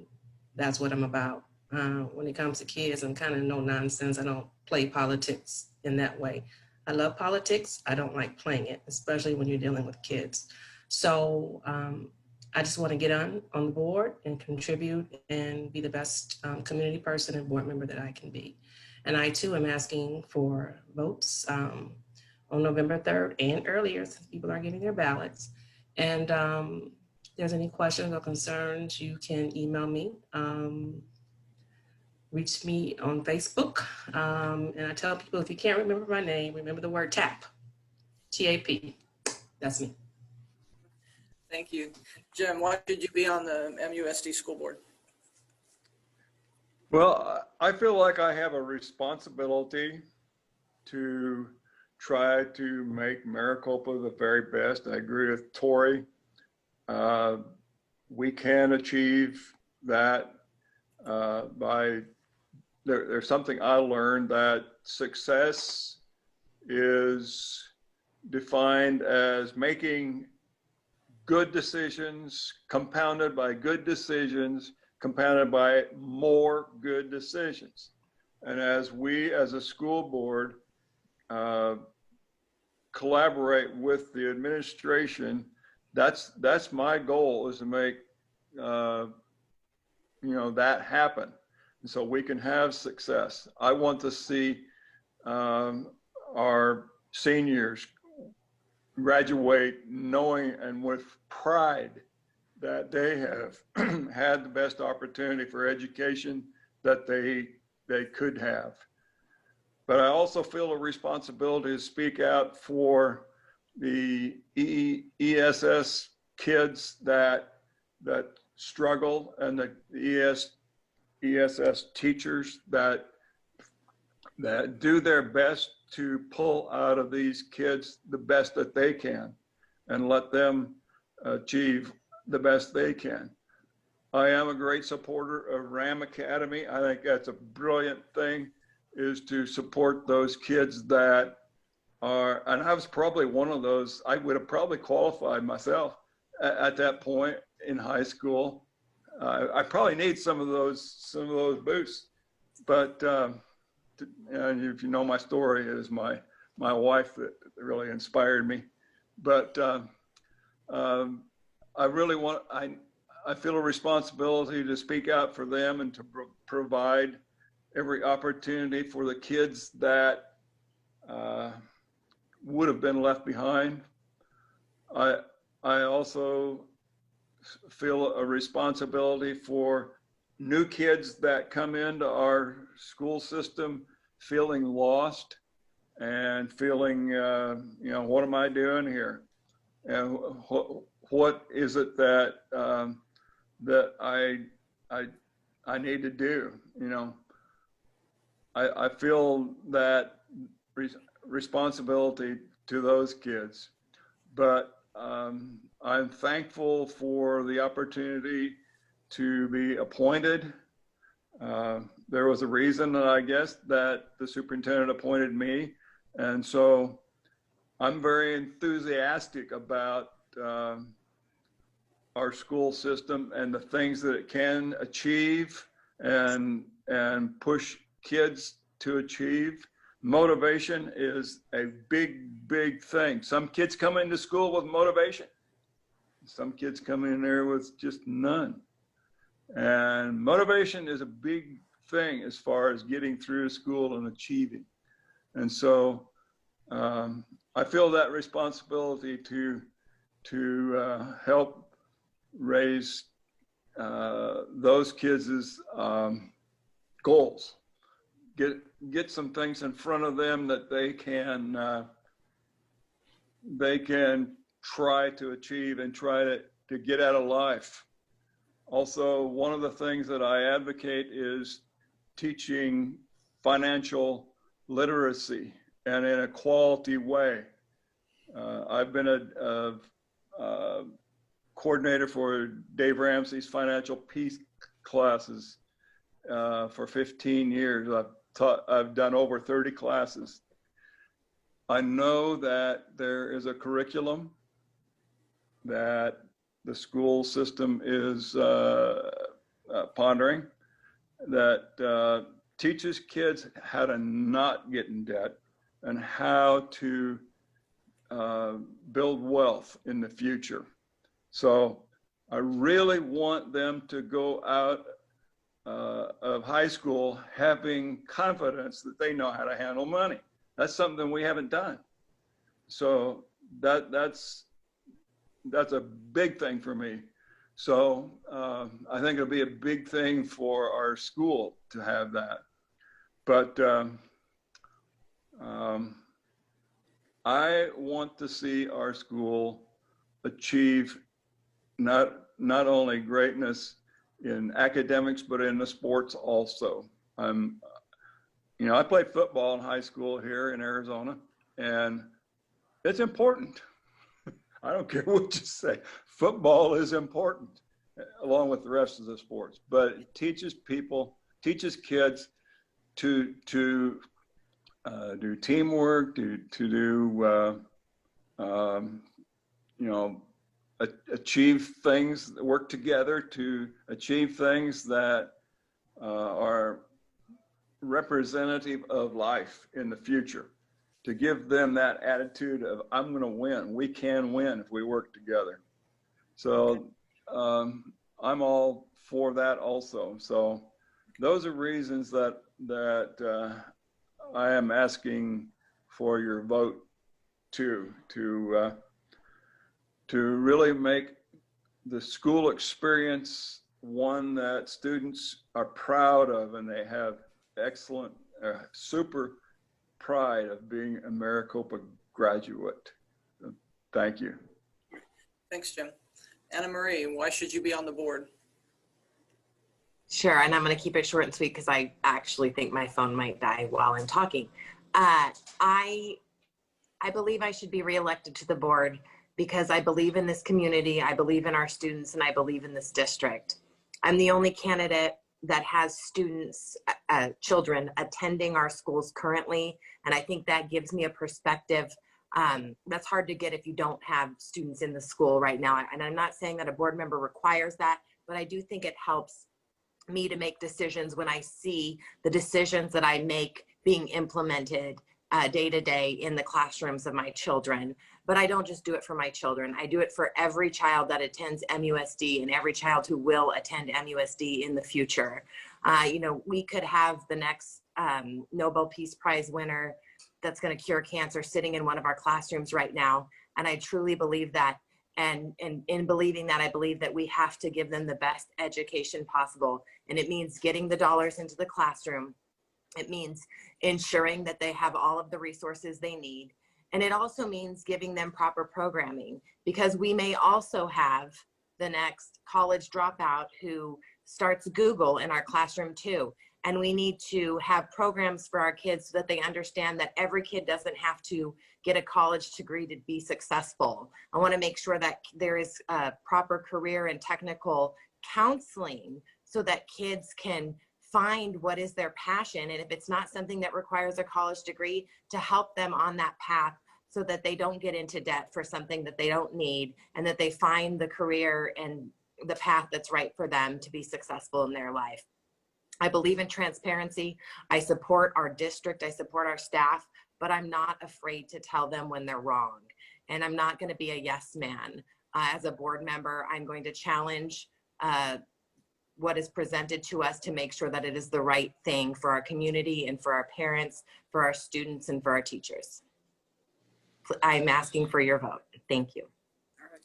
that's what I'm about. When it comes to kids, I'm kind of no nonsense. I don't play politics in that way. I love politics. I don't like playing it, especially when you're dealing with kids. So I just want to get on the board and contribute and be the best community person and board member that I can be. And I too am asking for votes on November 3rd and earlier, since people are getting their ballots. And if there's any questions or concerns, you can email me, reach me on Facebook. And I tell people, if you can't remember my name, remember the word TAP, T-A-P. That's me. Thank you. Jim, why should you be on the MUSD school board? Well, I feel like I have a responsibility to try to make Maricopa the very best. I agree with Torri. We can achieve that there's something I learned, that success is defined as making good decisions compounded by good decisions compounded by more good decisions. And as we as a school board collaborate with the administration, that's my goal, is to make that happen, and so we can have success. I want to see our seniors graduate knowing and with pride that they have had the best opportunity for education that they could have. But I also feel a responsibility to speak out for the ESS kids that struggle, and the ESS teachers that do their best to pull out of these kids the best that they can and let them achieve the best they can. I am a great supporter of RAM Academy. I think that's a brilliant thing, is to support those kids that are, and I was probably one of those. I would have probably qualified myself at that point in high school. I probably need some of those boosts, but and if you know my story, it is my wife that really inspired me. But I really I feel a responsibility to speak out for them and to provide every opportunity for the kids that would have been left behind. I also feel a responsibility for new kids that come into our school system feeling lost and feeling, what am I doing here? And what is it that that I need to do? I feel that responsibility to those kids. But I'm thankful for the opportunity to be appointed. There was a reason that I guess that the superintendent appointed me. And so I'm very enthusiastic about our school system and the things that it can achieve and push kids to achieve. Motivation is a big thing. Some kids come into school with motivation. Some kids come in there with just none. And motivation is a big thing as far as getting through school and achieving. And so I feel that responsibility to help raise those kids' goals. Get some things in front of them that they can try to achieve and try to get out of life. Also, one of the things that I advocate is teaching financial literacy and in a quality way. I've been a coordinator for Dave Ramsey's financial peace classes for 15 years. I've done over 30 classes. I know that there is a curriculum that the school system is pondering that teaches kids how to not get in debt and how to build wealth in the future. So I really want them to go out of high school having confidence that they know how to handle money. That's something we haven't done. So that's a big thing for me. So I think it'll be a big thing for our school to have that. But I want to see our school achieve not only greatness in academics, but in the sports also. I played football in high school here in Arizona, and it's important. I don't care what you say. Football is important, along with the rest of the sports. But it teaches kids to do teamwork, to do achieve things, work together to achieve things that are representative of life in the future, to give them that attitude of, I'm going to win. We can win if we work together. So I'm all for that also. So those are reasons that I am asking for your vote to really make the school experience one that students are proud of, and they have excellent, super pride of being a Maricopa graduate. Thank you. Thanks, Jim. Anna Marie, why should you be on the board? Sure, and I'm going to keep it short and sweet because I actually think my phone might die while I'm talking. I believe I should be reelected to the board because I believe in this community, I believe in our students, and I believe in this district. I'm the only candidate that has students, children attending our schools currently, and I think that gives me a perspective that's hard to get if you don't have students in the school right now. And I'm not saying that a board member requires that, but I do think it helps me to make decisions when I see the decisions that I make being implemented day to day in the classrooms of my children. But I don't just do it for my children. I do it for every child that attends MUSD and every child who will attend MUSD in the future. We could have the next Nobel Peace Prize winner that's going to cure cancer sitting in one of our classrooms right now. And I truly believe that. And in believing that, I believe that we have to give them the best education possible. And it means getting the dollars into the classroom. It means ensuring that they have all of the resources they need. And it also means giving them proper programming, because we may also have the next college dropout who starts Google in our classroom too. And we need to have programs for our kids so that they understand that every kid doesn't have to get a college degree to be successful. I want to make sure that there is proper career and technical counseling so that kids can find what is their passion. And if it's not something that requires a college degree, to help them on that path so that they don't get into debt for something that they don't need, and that they find the career and the path that's right for them to be successful in their life. I believe in transparency. I support our district. I support our staff, but I'm not afraid to tell them when they're wrong. And I'm not going to be a yes man. As a board member, I'm going to challenge what is presented to us to make sure that it is the right thing for our community and for our parents, for our students, and for our teachers. I'm asking for your vote. Thank you. All right.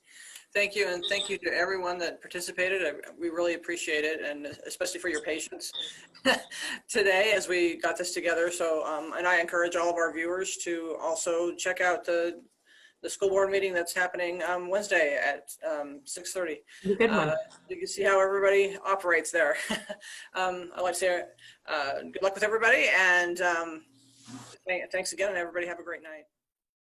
Thank you, and thank you to everyone that participated. We really appreciate it, and especially for your patience today as we got this together. So, and I encourage all of our viewers to also check out the school board meeting that's happening Wednesday at 6:30. Good one. You can see how everybody operates there. I'd like to say good luck with everybody, and thanks again, and everybody have a great night.